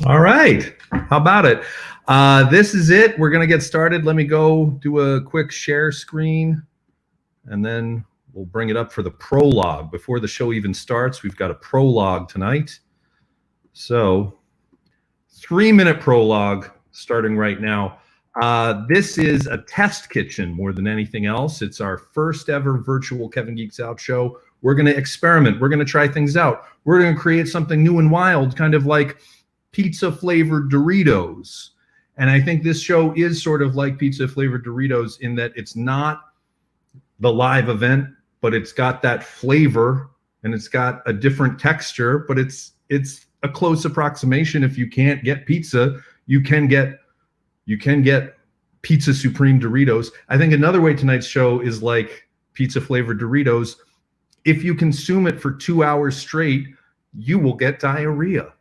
All right. How about it? This is it. We're going to get started. Let me go do a quick share screen, and then we'll bring it up for the prologue. Before the show even starts, we've got a prologue tonight. So, 3-minute prologue starting right now. This is a test kitchen more than anything else. It's our first ever virtual Kevin Geeks Out show. We're going to experiment. We're going to try things out. We're going to create something new and wild, kind of like pizza flavored Doritos. And I think this show is sort of like pizza flavored Doritos in that it's not the live event, but it's got that flavor and it's got a different texture, but it's a close approximation. If you can't get pizza, you can get pizza supreme Doritos. I think another way tonight's show is like pizza flavored Doritos. If you consume it for 2 hours straight, you will get diarrhea.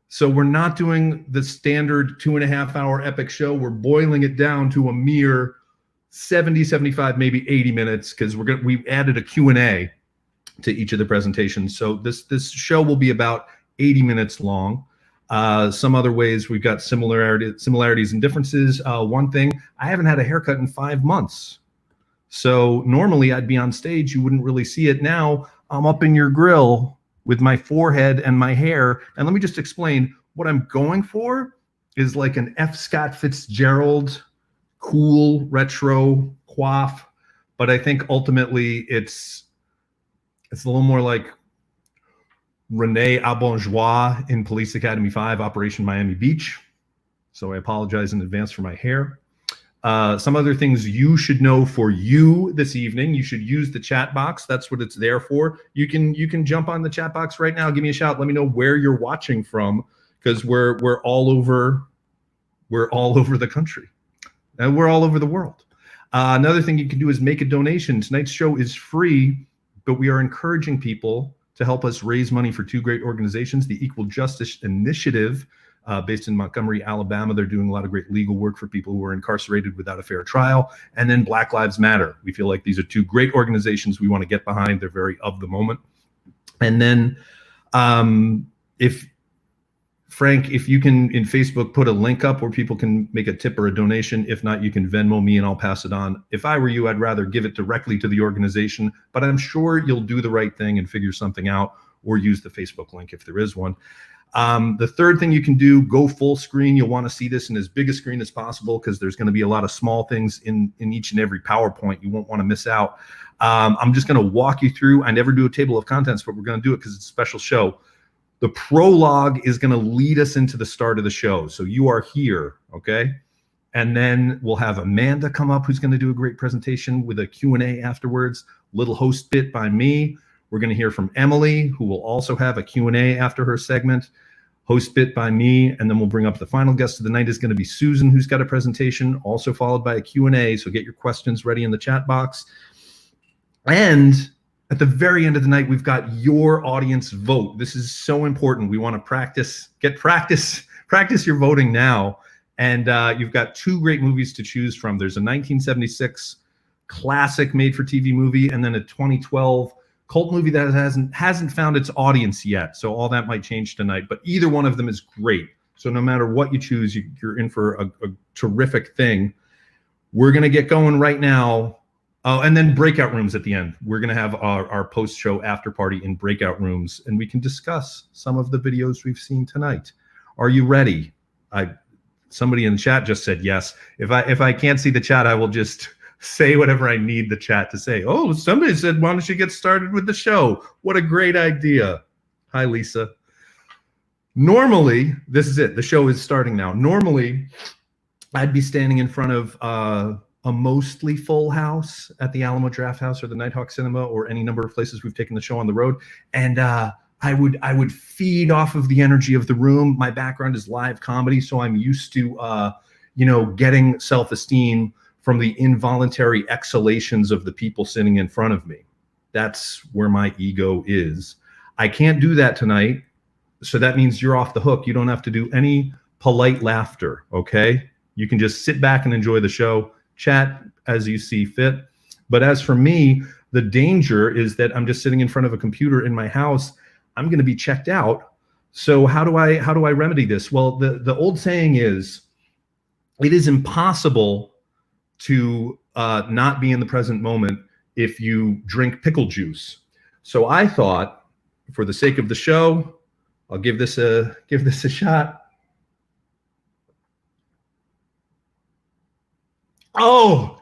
So we're not doing the standard 2.5 hour epic show. We're boiling it down to a mere 70, 75, maybe 80 minutes because we added a Q&A to each of the presentations. So this show will be about 80 minutes long. Some other ways we've got similarities and differences. One thing, I haven't had a haircut in 5 months. So normally I'd be on stage, you wouldn't really see it. Now I'm up in your grill with my forehead and my hair. And let me just explain what I'm going for is like an F. Scott Fitzgerald, cool retro coif. But I think ultimately it's a little more like Rene Abonjoie in Police Academy 5, Operation Miami Beach. So I apologize in advance for my hair. Some other things you should know for you this evening. You should use the chat box. That's what it's there for. You can jump on the chat box right now. Give me a shout. Let me know where you're watching from, because we're all over the country, and we're all over the world. Another thing you can do is make a donation. Tonight's show is free, but we are encouraging people to help us raise money for two great organizations: the Equal Justice Initiative, based in Montgomery, Alabama. They're doing a lot of great legal work for people who are incarcerated without a fair trial. And then Black Lives Matter. We feel like these are two great organizations we want to get behind. They're very of the moment. And then if you can in Facebook put a link up where people can make a tip or a donation. If not, you can Venmo me and I'll pass it on. If I were you, I'd rather give it directly to the organization, but I'm sure you'll do the right thing and figure something out, or use the Facebook link if there is one. The third thing you can do, go full screen. You'll want to see this in as big a screen as possible because there's going to be a lot of small things in each and every PowerPoint you won't want to miss out. I'm just going to walk you through. I never do a table of contents, but we're going to do it because it's a special show. The prologue is going to lead us into the start of the show. So you are here, okay? And then we'll have Amanda come up, who's going to do a great presentation with a Q&A afterwards. Little host bit by me. We're going to hear from Emily, who will also have a Q&A after her segment. Host bit by me, and then we'll bring up the final guest of the night is going to be Susan, who's got a presentation, also followed by a Q&A. So get your questions ready in the chat box. And at the very end of the night, we've got your audience vote. This is so important. We want to practice your voting now. And you've got two great movies to choose from. There's a 1976 classic made-for-TV movie, and then a 2012 cult movie that hasn't found its audience yet. So all that might change tonight, but either one of them is great. So no matter what you choose, you're in for a terrific thing. We're going to get going right now. Oh, and then breakout rooms at the end. We're going to have our post-show after party in breakout rooms, and we can discuss some of the videos we've seen tonight. Are you ready? Somebody in the chat just said yes. If I can't see the chat, I will just say whatever I need the chat to say. Oh, somebody said, why don't you get started with the show? What a great idea. Hi, Lisa. Normally, this is it. The show is starting now. Normally, I'd be standing in front of a mostly full house at the Alamo Draft House or the Nighthawk Cinema or any number of places we've taken the show on the road. And I would feed off of the energy of the room. My background is live comedy, so I'm used to, getting self-esteem from the involuntary exhalations of the people sitting in front of me. That's where my ego is. I can't do that tonight, so that means you're off the hook. You don't have to do any polite laughter, okay? You can just sit back and enjoy the show, chat as you see fit. But as for me, the danger is that I'm just sitting in front of a computer in my house. I'm going to be checked out. So how do I remedy this? Well, the old saying is, it is impossible to not be in the present moment if you drink pickle juice. So I thought, for the sake of the show, I'll give this a shot. Oh,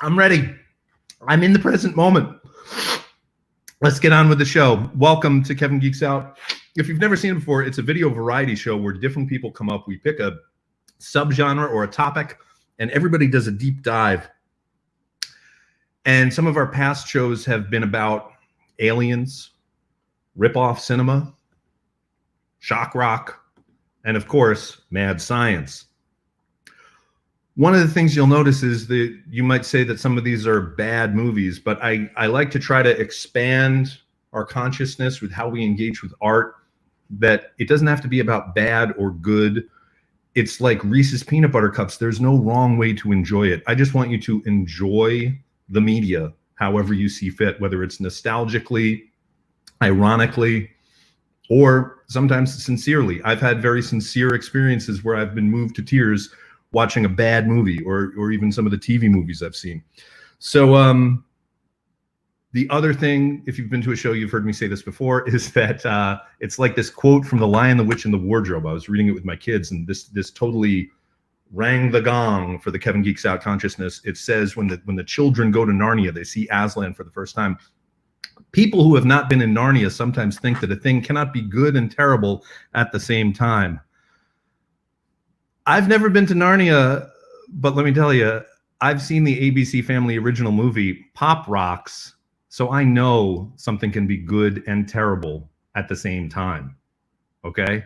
I'm ready. I'm in the present moment. Let's get on with the show. Welcome to Kevin Geeks Out. If you've never seen it before, it's a video variety show where different people come up. We pick a subgenre or a topic, and everybody does a deep dive. And some of our past shows have been about aliens, rip-off cinema, shock rock, and of course, mad science. One of the things you'll notice is that you might say that some of these are bad movies, but I like to try to expand our consciousness with how we engage with art, that it doesn't have to be about bad or good. It's like Reese's peanut butter cups. There's no wrong way to enjoy it. I just want you to enjoy the media however you see fit, whether it's nostalgically, ironically, or sometimes sincerely. I've had very sincere experiences where I've been moved to tears watching a bad movie, or even some of the TV movies I've seen. So the other thing, if you've been to a show, you've heard me say this before, is that it's like this quote from The Lion, the Witch, and the Wardrobe. I was reading it with my kids, and this totally rang the gong for the Kevin Geeks Out consciousness. It says, when the children go to Narnia, they see Aslan for the first time. People who have not been in Narnia sometimes think that a thing cannot be good and terrible at the same time. I've never been to Narnia, but let me tell you, I've seen the ABC Family original movie, Pop Rocks, so I know something can be good and terrible at the same time, okay?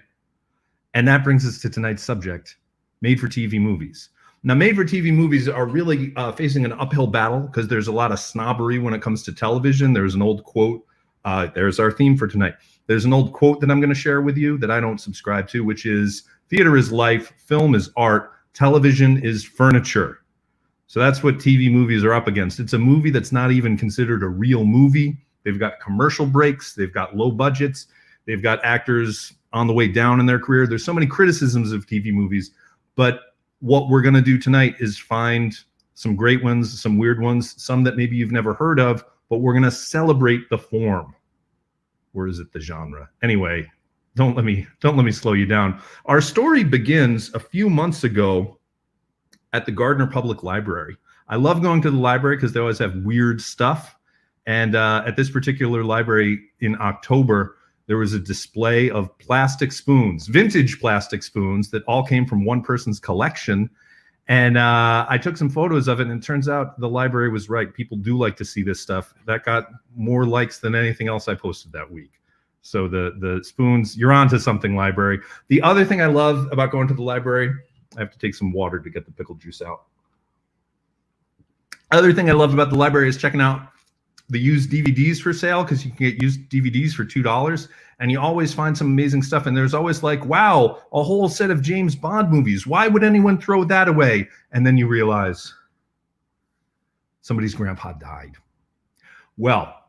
And that brings us to tonight's subject, made-for-TV movies. Now, made-for-TV movies are really facing an uphill battle because there's a lot of snobbery when it comes to television. There's an old quote, there's our theme for tonight. There's an old quote that I'm going to share with you that I don't subscribe to, which is, theater is life, film is art, television is furniture. So that's what TV movies are up against. It's a movie that's not even considered a real movie. They've got commercial breaks, they've got low budgets, they've got actors on the way down in their career. There's so many criticisms of TV movies, but what we're going to do tonight is find some great ones, some weird ones, some that maybe you've never heard of, but we're going to celebrate the form. Or is it the genre? Anyway, don't let me slow you down. Our story begins a few months ago at the Gardner Public Library. I love going to the library because they always have weird stuff. And at this particular library in October, there was a display of plastic spoons, vintage plastic spoons that all came from one person's collection. And I took some photos of it, and it turns out the library was right. People do like to see this stuff. That got more likes than anything else I posted that week. So the spoons, you're on to something, library. The other thing I love about going to the library, I have to take some water to get the pickle juice out. Other thing I love about the library is checking out the used DVDs for sale, because you can get used DVDs for $2, and you always find some amazing stuff. And there's always like, wow, a whole set of James Bond movies. Why would anyone throw that away? And then you realize somebody's grandpa died. Well,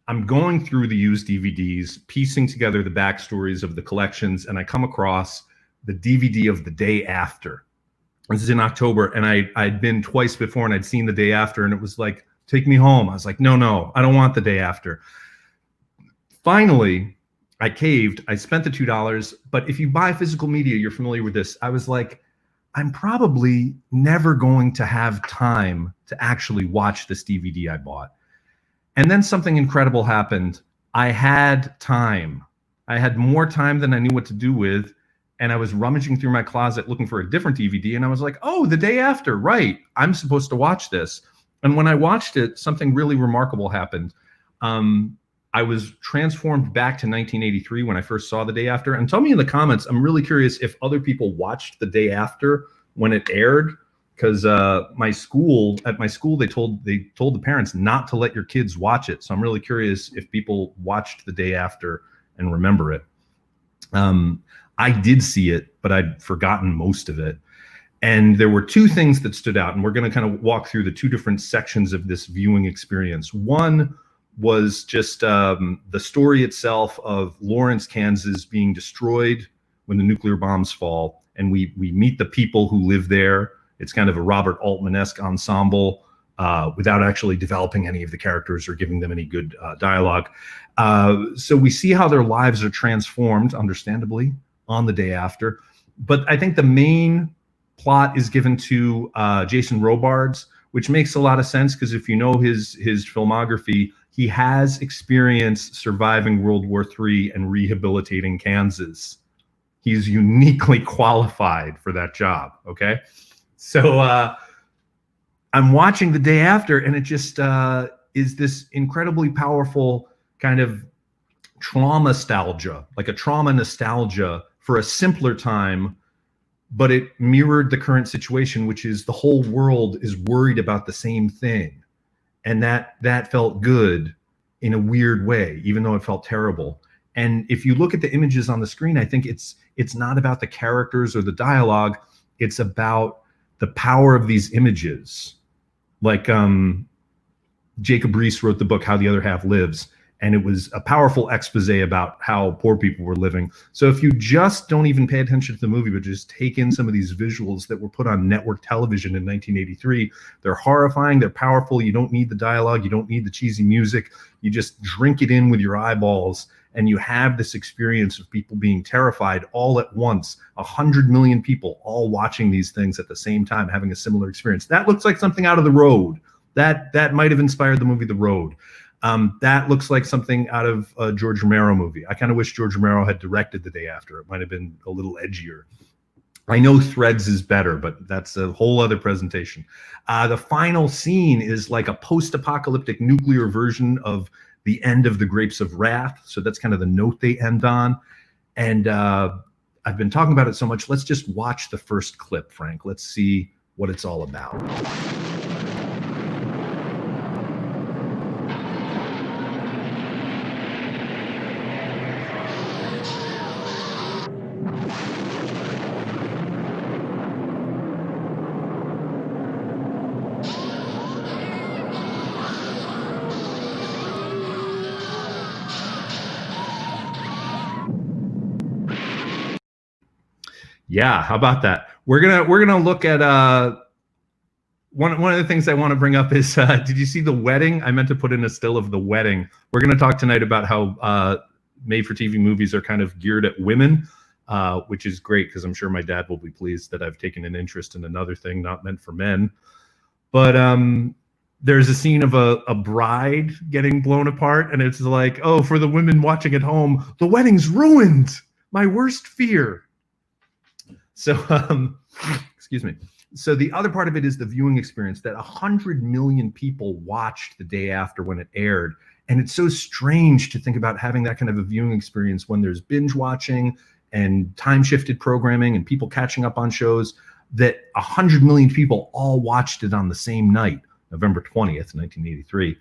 I'm going through the used DVDs, piecing together the backstories of the collections, and I come across the DVD of The Day After. This is in October, and I'd been twice before, and I'd seen The Day After, and it was like, take me home. I was like, no, I don't want The Day After. Finally, I caved. I spent the $2, but if you buy physical media, you're familiar with this. I was like, I'm probably never going to have time to actually watch this DVD I bought. And then something incredible happened. I had time. I had more time than I knew what to do with. And I was rummaging through my closet looking for a different DVD. And I was like, oh, The Day After, right. I'm supposed to watch this. And when I watched it, something really remarkable happened. I was transformed back to 1983 when I first saw The Day After. And tell me in the comments, I'm really curious if other people watched The Day After when it aired. Because at my school, they told the parents not to let your kids watch it. So I'm really curious if people watched The Day After and remember it. I did see it, but I'd forgotten most of it. And there were two things that stood out, and we're going to kind of walk through the two different sections of this viewing experience. One was just the story itself of Lawrence, Kansas being destroyed when the nuclear bombs fall. And we meet the people who live there. It's kind of a Robert Altman-esque ensemble without actually developing any of the characters or giving them any good dialogue. So we see how their lives are transformed, understandably, on the day after. But I think the main plot is given to Jason Robards, which makes a lot of sense because if you know his filmography, he has experience surviving World War III and rehabilitating Kansas. He's uniquely qualified for that job, okay? So I'm watching the day after, and it just is this incredibly powerful kind of trauma nostalgia, like a trauma nostalgia for a simpler time, but it mirrored the current situation, which is the whole world is worried about the same thing. And that felt good in a weird way, even though it felt terrible. And if you look at the images on the screen, I think it's not about the characters or the dialogue. It's about the power of these images. Like Jacob Riis wrote the book, How the Other Half Lives. And it was a powerful expose about how poor people were living. So if you just don't even pay attention to the movie, but just take in some of these visuals that were put on network television in 1983, they're horrifying, they're powerful. You don't need the dialogue, you don't need the cheesy music. You just drink it in with your eyeballs, and you have this experience of people being terrified all at once. 100 million people all watching these things at the same time, having a similar experience. That looks like something out of The Road. That might have inspired the movie The Road. That looks like something out of a George Romero movie. I kind of wish George Romero had directed The Day After. It might have been a little edgier. I know Threads is better, but that's a whole other presentation. The final scene is like a post-apocalyptic nuclear version of the end of The Grapes of Wrath. So that's kind of the note they end on. And I've been talking about it so much. Let's just watch the first clip, Frank. Let's see what it's all about. Yeah, how about that? We're gonna look at one of the things I want to bring up is did you see the wedding? I meant to put in a still of the wedding. We're gonna talk tonight about how made-for-TV movies are kind of geared at women, which is great because I'm sure my dad will be pleased that I've taken an interest in another thing not meant for men. But there's a scene of a bride getting blown apart, and it's like, oh, for the women watching at home, the wedding's ruined. My worst fear. So, excuse me. So the other part of it is the viewing experience that 100 million people watched the day after when it aired. And it's so strange to think about having that kind of a viewing experience when there's binge watching and time-shifted programming and people catching up on shows, that 100 million people all watched it on the same night, November 20th, 1983.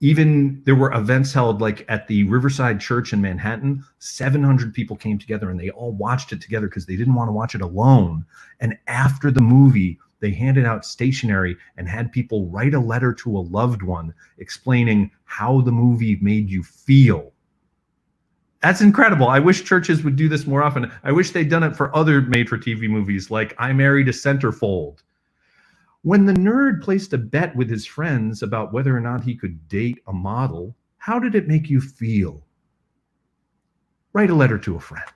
Even there were events held like at the Riverside Church in Manhattan. 700 people came together and they all watched it together because they didn't want to watch it alone. And after the movie, they handed out stationery and had people write a letter to a loved one explaining how the movie made you feel. That's incredible. I wish churches would do this more often. I wish they'd done it for other made-for-TV movies like I Married a Centerfold. When the nerd placed a bet with his friends about whether or not he could date a model, how did it make you feel? Write a letter to a friend.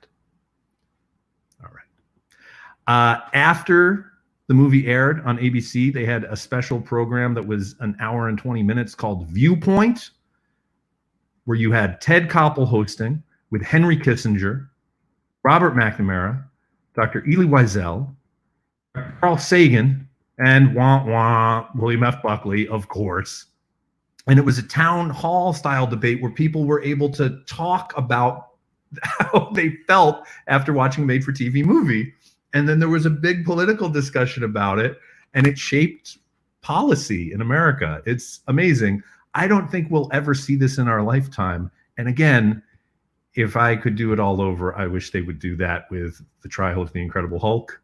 All right. After the movie aired on ABC, they had a special program that was an hour and 20 minutes called Viewpoint, where you had Ted Koppel hosting with Henry Kissinger, Robert McNamara, Dr. Elie Wiesel, Carl Sagan, and William F. Buckley, of course. And it was a town hall style debate where people were able to talk about how they felt after watching a made-for-TV movie. And then there was a big political discussion about it, and it shaped policy in America. It's amazing. I don't think we'll ever see this in our lifetime. And again, if I could do it all over, I wish they would do that with the trial of the Incredible Hulk.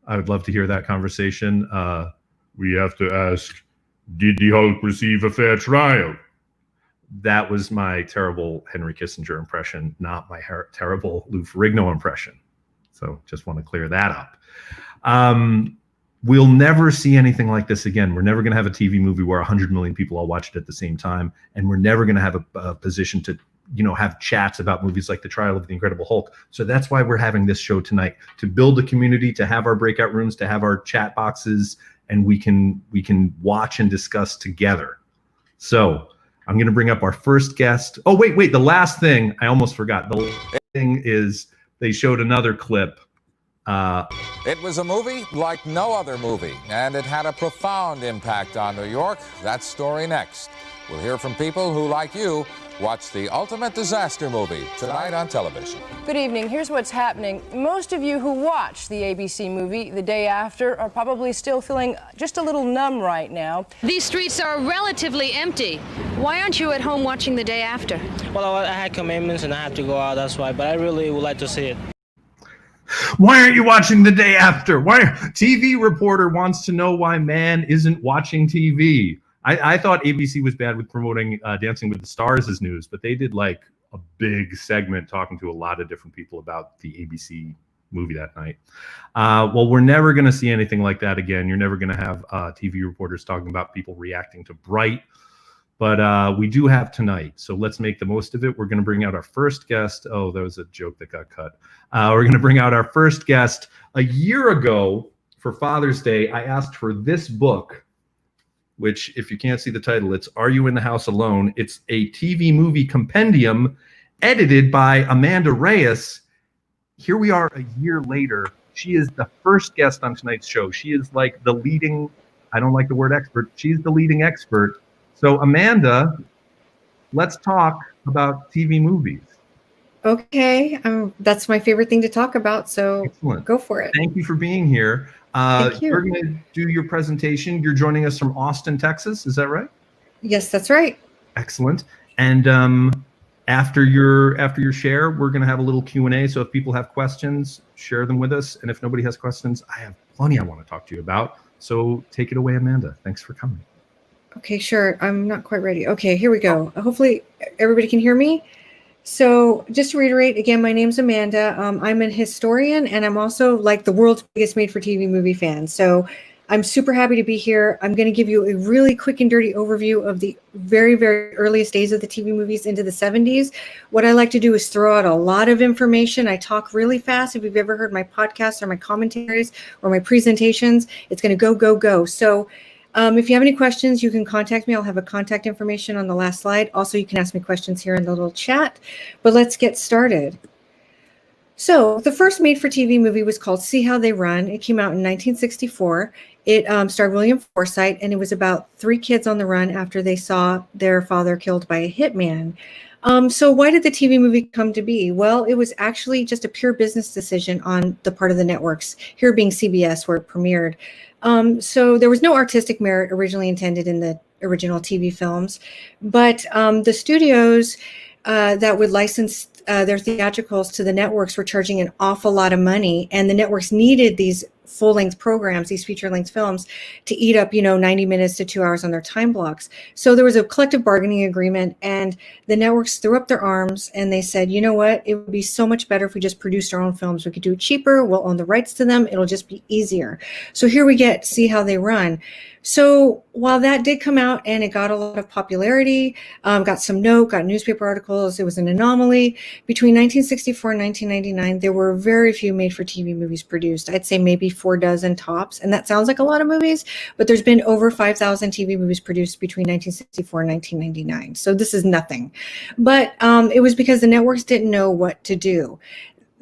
I would love to hear that conversation. We have to ask Did the Hulk receive a fair trial? That was my terrible Henry Kissinger impression, not my terrible Lou Ferrigno impression. So just want to clear that up. We'll never see anything like this again. We're never going to have a TV movie where 100 million people all watch it at the same time. And we're never going to have a position to, have chats about movies like The Trial of the Incredible Hulk. So that's why we're having this show tonight, to build a community, to have our breakout rooms, to have our chat boxes, and we can watch and discuss together. So I'm going to bring up our first guest. Oh, wait. The last thing, I almost forgot. The last thing is they showed another clip. It was a movie like no other movie, and it had a profound impact on New York. That story next. We'll hear from people who, like you, watch the ultimate disaster movie tonight on television. Good evening. Here's what's happening. Most of you who watched the ABC movie The Day After are probably still feeling just a little numb right now. These streets are relatively empty. Why aren't you at home watching The Day After? Well, I had commitments and I had to go out, that's why, but I really would like to see it. Why aren't you watching The Day After? TV reporter wants to know why man isn't watching TV. I thought ABC was bad with promoting Dancing with the Stars as news, but they did like a big segment talking to a lot of different people about the ABC movie that night. Well, we're never going to see anything like that again. You're never going to have TV reporters talking about people reacting to Bright. But we do have tonight, so let's make the most of it. We're going to bring out our first guest. Oh, that was a joke that got cut. We're going to bring out our first guest. A year ago, for Father's Day, I asked for this book, which, if you can't see the title, it's Are You in the House Alone? It's a TV movie compendium edited by Amanda Reyes. Here we are a year later. She is the first guest on tonight's show. She is like the leading, I don't like the word expert, she's the leading expert. So Amanda, let's talk about TV movies. Okay, that's my favorite thing to talk about, so Excellent. Go for it. Thank you for being here. Thank you. You're going to do your presentation. You're joining us from Austin, Texas. Is that right? Yes, that's right. Excellent. And after your share, we're going to have a little Q&A. So if people have questions, share them with us. And if nobody has questions, I have plenty I want to talk to you about. So take it away, Amanda. Thanks for coming. Okay, sure. I'm not quite ready. Okay, here we go. Hopefully everybody can hear me. So just to reiterate, again, my name's Amanda. I'm an historian, and I'm also like the world's biggest made-for-TV movie fan. So I'm super happy to be here. I'm going to give you a really quick and dirty overview of the very, very earliest days of the TV movies into the 70s. What I like to do is throw out a lot of information. I talk really fast. If you've ever heard my podcasts or my commentaries or my presentations, it's going to go, go, go. So if you have any questions, you can contact me. I'll have a contact information on the last slide. Also, you can ask me questions here in the little chat. But let's get started. So the first made-for-TV movie was called See How They Run. It came out in 1964. It starred William Forsythe, and it was about 3 kids on the run after they saw their father killed by a hitman. So why did the TV movie come to be? Well, it was actually just a pure business decision on the part of the networks, here being CBS, where it premiered. So there was no artistic merit originally intended in the original TV films, but the studios that would license their theatricals to the networks were charging an awful lot of money, and the networks needed these full-length programs, these feature-length films, to eat up, 90 minutes to 2 hours on their time blocks. So there was a collective bargaining agreement, and the networks threw up their arms, and they said, you know what, it would be so much better if we just produced our own films. We could do it cheaper. We'll own the rights to them. It'll just be easier. So here we get See How They Run. So while that did come out and it got a lot of popularity, got some note, got newspaper articles, it was an anomaly. Between 1964 and 1999, there were very few made-for-TV movies produced. I'd say maybe 4 dozen tops. And that sounds like a lot of movies, but there's been over 5,000 TV movies produced between 1964 and 1999. So this is nothing. But it was because the networks didn't know what to do.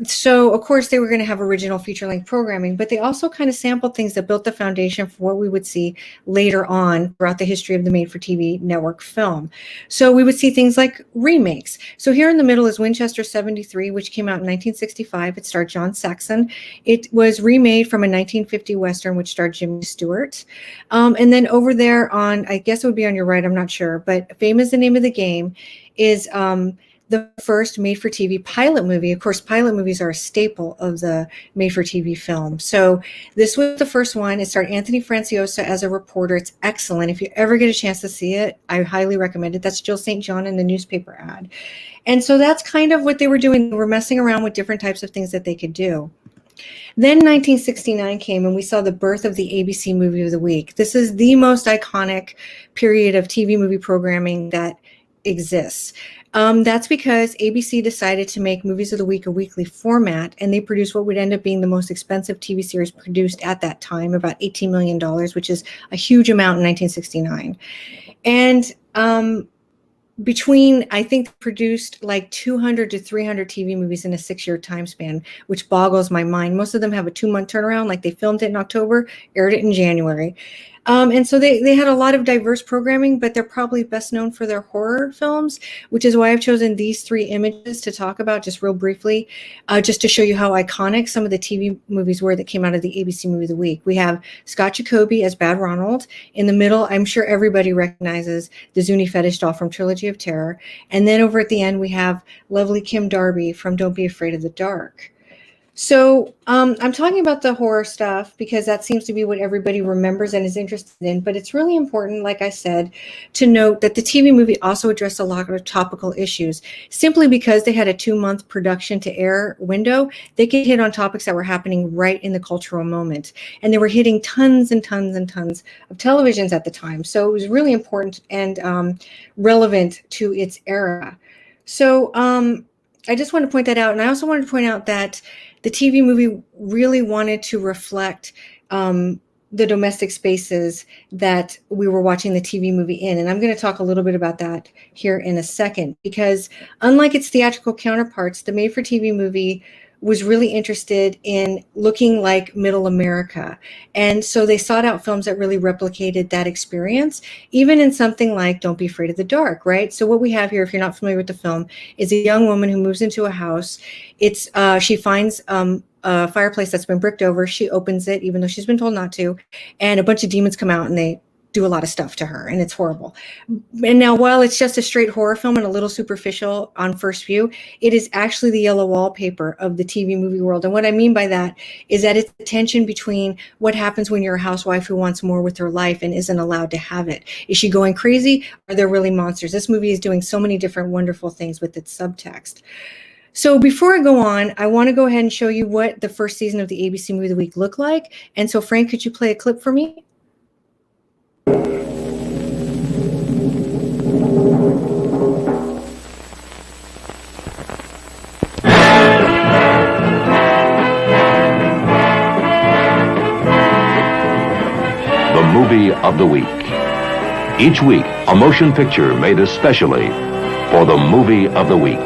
So, of course, they were going to have original feature-length programming, but they also kind of sampled things that built the foundation for what we would see later on throughout the history of the made-for-TV network film. So we would see things like remakes. So here in the middle is Winchester 73, which came out in 1965. It starred John Saxon. It was remade from a 1950 Western, which starred Jimmy Stewart. And then over there on, I guess it would be on your right, I'm not sure, but Fame is the Name of the Game is the first made-for-TV pilot movie. Of course, pilot movies are a staple of the made-for-TV film. So this was the first one. It starred Anthony Franciosa as a reporter. It's excellent. If you ever get a chance to see it, I highly recommend it. That's Jill St. John in the newspaper ad. And so that's kind of what they were doing. They were messing around with different types of things that they could do. Then 1969 came and we saw the birth of the ABC Movie of the Week. This is the most iconic period of TV movie programming that exists. That's because ABC decided to make Movies of the Week a weekly format, and they produced what would end up being the most expensive TV series produced at that time, about $18 million, which is a huge amount in 1969. And I think produced like 200 to 300 TV movies in a 6-year time span, which boggles my mind. Most of them have a 2-month turnaround, like they filmed it in October, aired it in January. And so they had a lot of diverse programming, but they're probably best known for their horror films, which is why I've chosen these 3 images to talk about just real briefly, just to show you how iconic some of the TV movies were that came out of the ABC Movie of the Week. We have Scott Jacoby as Bad Ronald. In the middle, I'm sure everybody recognizes the Zuni fetish doll from Trilogy of Terror. And then over at the end, we have lovely Kim Darby from Don't Be Afraid of the Dark. So I'm talking about the horror stuff because that seems to be what everybody remembers and is interested in. But it's really important, like I said, to note that the TV movie also addressed a lot of topical issues. Simply because they had a 2-month production to air window, they could hit on topics that were happening right in the cultural moment. And they were hitting tons and tons and tons of televisions at the time. So it was really important and relevant to its era. So I just want to point that out. And I also wanted to point out that the TV movie really wanted to reflect the domestic spaces that we were watching the TV movie in. And I'm going to talk a little bit about that here in a second, because unlike its theatrical counterparts, the made-for-TV movie was really interested in looking like middle America. And so they sought out films that really replicated that experience, even in something like Don't Be Afraid of the Dark, right? So what we have here, if you're not familiar with the film, is a young woman who moves into a house. She finds a fireplace that's been bricked over. She opens it, even though she's been told not to, and a bunch of demons come out and they do a lot of stuff to her, and it's horrible. And now, while it's just a straight horror film and a little superficial on first view, it is actually the yellow wallpaper of the TV movie world. And what I mean by that is that it's the tension between what happens when you're a housewife who wants more with her life and isn't allowed to have it. Is she going crazy? Are there really monsters? This movie is doing so many different wonderful things with its subtext. So before I go on, I want to go ahead and show you what the first season of the ABC Movie of the Week looked like. And so, Frank, could you play a clip for me? Movie of the Week. Each week, a motion picture made especially for the Movie of the Week.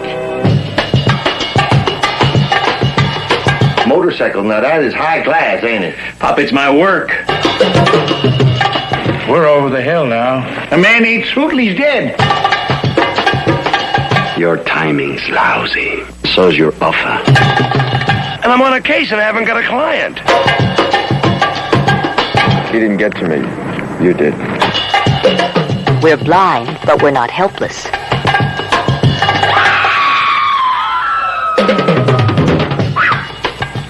Motorcycle, now that is high class, ain't it? Pop, it's my work. We're over the hill now. The man ain't spooked, he's dead. Your timing's lousy. So's your offer. And I'm on a case and I haven't got a client. He didn't get to me. You did. We're blind, but we're not helpless.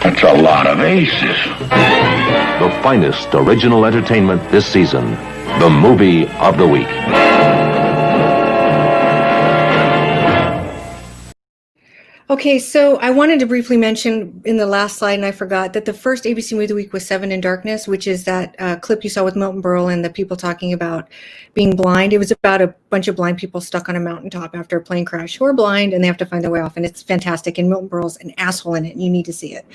That's a lot of aces. The finest original entertainment this season. The Movie of the Week. Okay, so I wanted to briefly mention in the last slide, and I forgot, that the first ABC Movie of the Week was Seven in Darkness, which is that clip you saw with Milton Berle and the people talking about being blind. It was about a bunch of blind people stuck on a mountaintop after a plane crash who are blind, and they have to find their way off, and it's fantastic, and Milton Berle's an asshole in it, and you need to see it.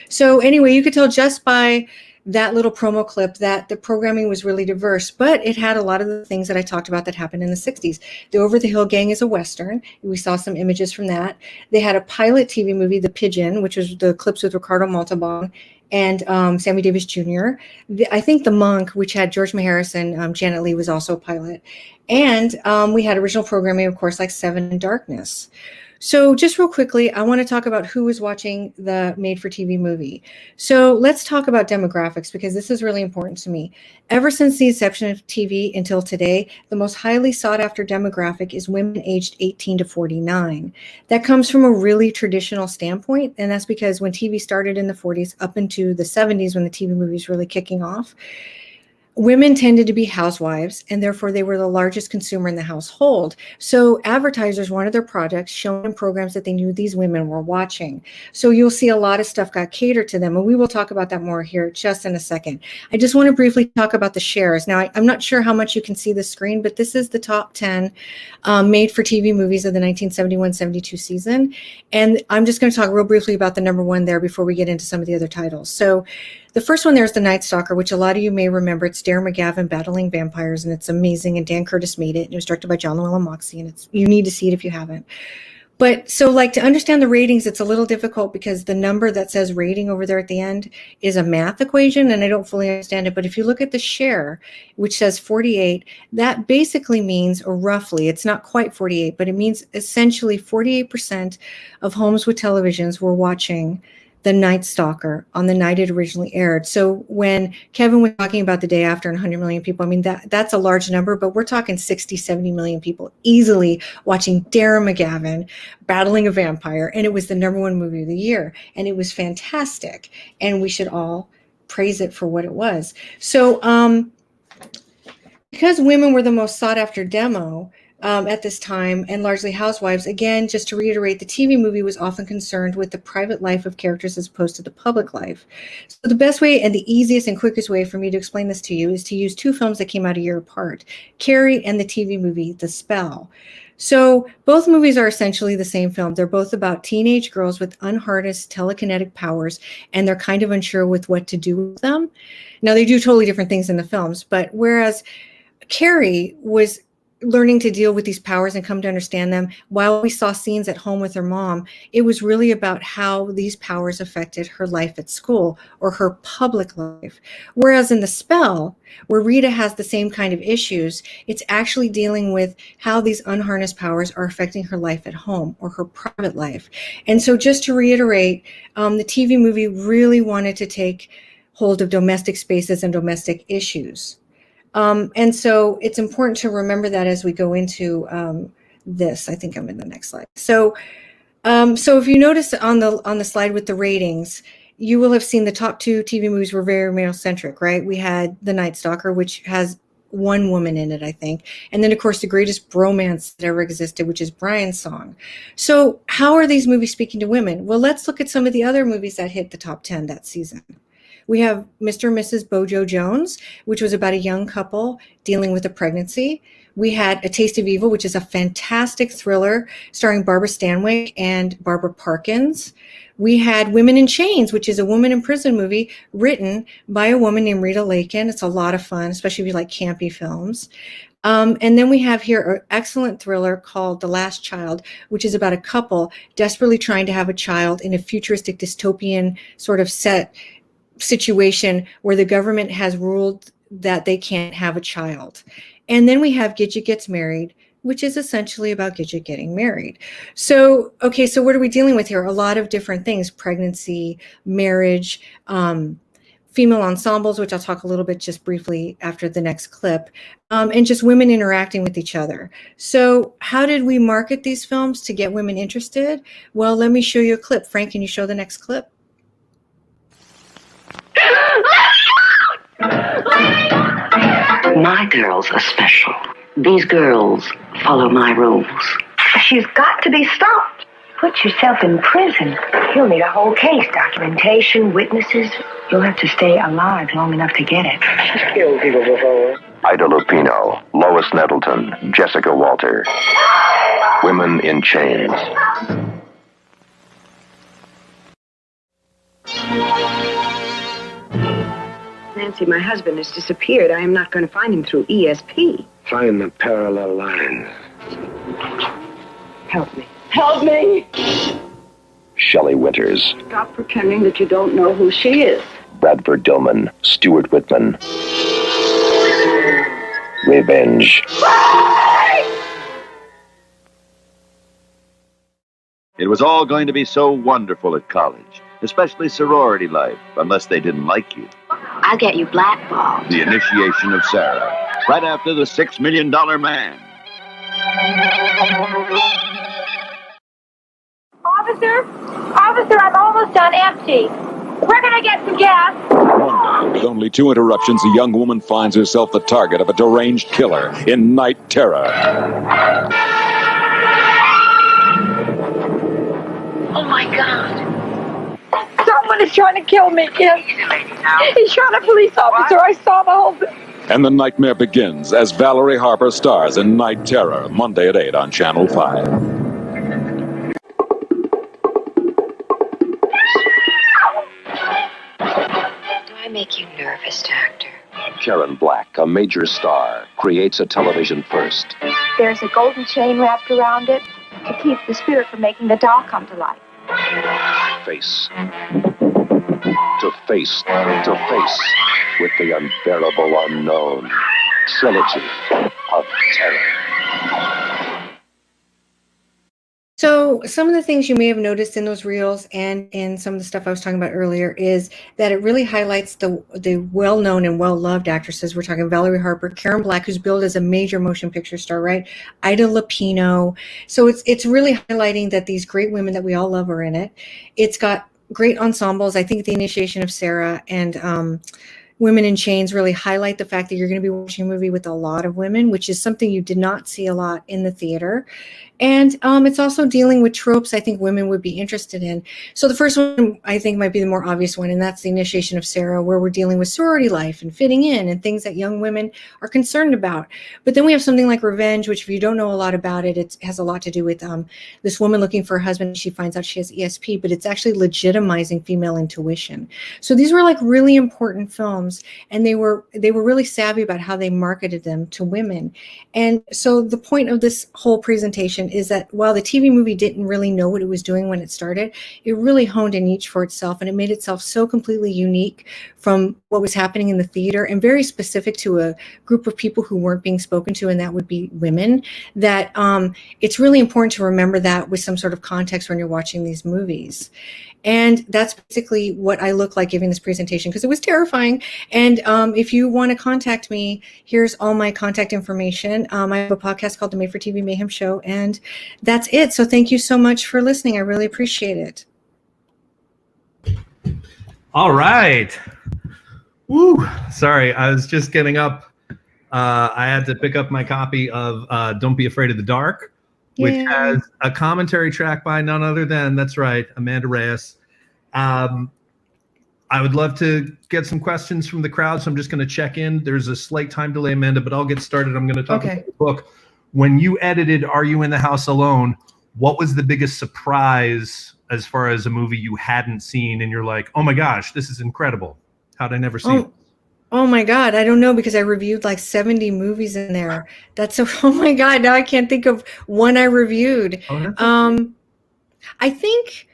So anyway, you could tell just by that little promo clip that the programming was really diverse, but it had a lot of the things that I talked about that happened in the 60s. The Over the Hill Gang is a Western. We saw some images from that. They had a pilot TV movie, The Pigeon, which was the clips with Ricardo Montalban and Sammy Davis Jr. I think The Monk, which had George Maharis and Janet Leigh, was also a pilot. And we had original programming, of course, like Seven in Darkness. So just real quickly, I want to talk about who was watching the made-for-TV movie. So let's talk about demographics, because this is really important to me. Ever since the inception of TV until today, the most highly sought-after demographic is women aged 18 to 49. That comes from a really traditional standpoint, and that's because when TV started in the 40s up into the 70s, when the TV movie was really kicking off, women tended to be housewives, and therefore they were the largest consumer in the household. So advertisers wanted their products shown in programs that they knew these women were watching. So you'll see a lot of stuff got catered to them, and we will talk about that more here just in a second. I just want to briefly talk about the shares. Now, I'm not sure how much you can see the screen, but this is the top 10 made-for-TV movies of the 1971-72 season. And I'm just going to talk real briefly about the number one there before we get into some of the other titles. So the first one there is The Night Stalker, which a lot of you may remember. It's Darren McGavin battling vampires, and it's amazing. And Dan Curtis made it. And it was directed by John Llewellyn Moxey, and you need to see it if you haven't. But so, like, to understand the ratings, it's a little difficult because the number that says rating over there at the end is a math equation, and I don't fully understand it. But if you look at the share, which says 48, that basically means, or roughly, it's not quite 48, but it means essentially 48% of homes with televisions were watching The Night Stalker on the night it originally aired. So when Kevin was talking about the day after and 100 million people, I mean, that's a large number, but we're talking 60, 70 million people easily watching Darren McGavin battling a vampire. And it was the number one movie of the year. And it was fantastic. And we should all praise it for what it was. So because women were the most sought after demo, at this time, and largely housewives. Again, just to reiterate, the TV movie was often concerned with the private life of characters as opposed to the public life. So the best way and the easiest and quickest way for me to explain this to you is to use two films that came out a year apart, Carrie and the TV movie The Spell. So both movies are essentially the same film. They're both about teenage girls with unharnessed telekinetic powers, and they're kind of unsure with what to do with them. Now, they do totally different things in the films, but whereas Carrie was learning to deal with these powers and come to understand them, while we saw scenes at home with her mom, it was really about how these powers affected her life at school or her public life. Whereas in The Spell, where Rita has the same kind of issues, it's actually dealing with how these unharnessed powers are affecting her life at home or her private life. And so just to reiterate, the TV movie really wanted to take hold of domestic spaces and domestic issues. And so it's important to remember that as we go into this. I think I'm in the next slide. So if you notice on the slide with the ratings, you will have seen the top two TV movies were very male-centric, right? We had The Night Stalker, which has one woman in it, I think. And then, of course, the greatest bromance that ever existed, which is Brian's Song. So how are these movies speaking to women? Well, let's look at some of the other movies that hit the top 10 that season. We have Mr. and Mrs. Bojo Jones, which was about a young couple dealing with a pregnancy. We had A Taste of Evil, which is a fantastic thriller starring Barbara Stanwyck and Barbara Parkins. We had Women in Chains, which is a woman in prison movie written by a woman named Rita Lakin. It's a lot of fun, especially if you like campy films. And then we have here an excellent thriller called The Last Child, which is about a couple desperately trying to have a child in a futuristic dystopian sort of set situation where the government has ruled that they can't have a child. And then we have Gidget Gets Married, which is essentially about Gidget getting married. So, okay, so what are we dealing with here? A lot of different things: pregnancy, marriage, female ensembles, which I'll talk a little bit just briefly after the next clip, and just women interacting with each other. So how did we market these films to get women interested? Well, let me show you a clip. Frank, can you show the next clip? My girls are special. These girls follow my rules. She's got to be stopped. Put yourself in prison. You'll need a whole case, documentation, witnesses. You'll have to stay alive long enough to get it. She's killed people before. Ida Lupino, Lois Nettleton, Jessica Walter. Women in Chains. Nancy, my husband has disappeared. I am not going to find him through ESP. Find the parallel lines. Help me. Help me! Shelley Winters, Stop pretending that you don't know who she is. Bradford Dillman, Stuart Whitman. Revenge. It was all going to be so wonderful at college, especially sorority life, unless they didn't like you. I'll get you blackballed. The initiation of Sarah, right after the $6 Million Man. Officer, I'm almost done empty. We're gonna get some gas. One day, with only 2 interruptions, a young woman finds herself the target of a deranged killer in Night Terror. Oh my God. Someone is trying to kill me, Kim. He shot a police officer. I saw the whole thing. And the nightmare begins as Valerie Harper stars in Night Terror, Monday at 8 on Channel 5. Do I make you nervous, Doctor? Karen Black, a major star, creates a television first. There's a golden chain wrapped around it to keep the spirit from making the doll come to life. Face to face with the unbearable unknown. Trilogy of Terror. So some of the things you may have noticed in those reels and in some of the stuff I was talking about earlier is that it really highlights the well-known and well-loved actresses. We're talking Valerie Harper, Karen Black, who's billed as a major motion picture star, right? Ida Lupino. So it's really highlighting that these great women that we all love are in it. It's got great ensembles. I think the initiation of Sarah and Women in Chains really highlight the fact that you're going to be watching a movie with a lot of women, which is something you did not see a lot in the theater. And it's also dealing with tropes I think women would be interested in. So the first one I think might be the more obvious one, and that's the initiation of Sarah, where we're dealing with sorority life and fitting in and things that young women are concerned about. But then we have something like Revenge, which if you don't know a lot about it, it has a lot to do with this woman looking for a husband. She finds out she has ESP, but it's actually legitimizing female intuition. So these were like really important films, and they were really savvy about how they marketed them to women. And so the point of this whole presentation is that while the TV movie didn't really know what it was doing when it started, it really honed a niche for itself, and it made itself so completely unique from what was happening in the theater and very specific to a group of people who weren't being spoken to, and that would be women, that it's really important to remember that with some sort of context when you're watching these movies. And that's basically what I look like giving this presentation, because it was terrifying. And if you want to contact me, here's all my contact information. I have a podcast called The Made for TV Mayhem Show, and that's it. So thank you so much for listening. I really appreciate it. All right. Woo. Sorry, I was just getting up. I had to pick up my copy of Don't Be Afraid of the Dark, which has a commentary track by none other than, that's right, Amanda Reyes. I would love to get some questions from the crowd, so I'm just going to check in. There's a slight time delay, Amanda, but I'll get started. I'm going to talk about the book. When you edited Are You in the House Alone, what was the biggest surprise as far as a movie you hadn't seen and you're like, oh my gosh, this is incredible. How'd I never see it? Oh my God, I don't know, because I reviewed like 70 movies in there. That's so, oh my God, now I can't think of one I reviewed. I think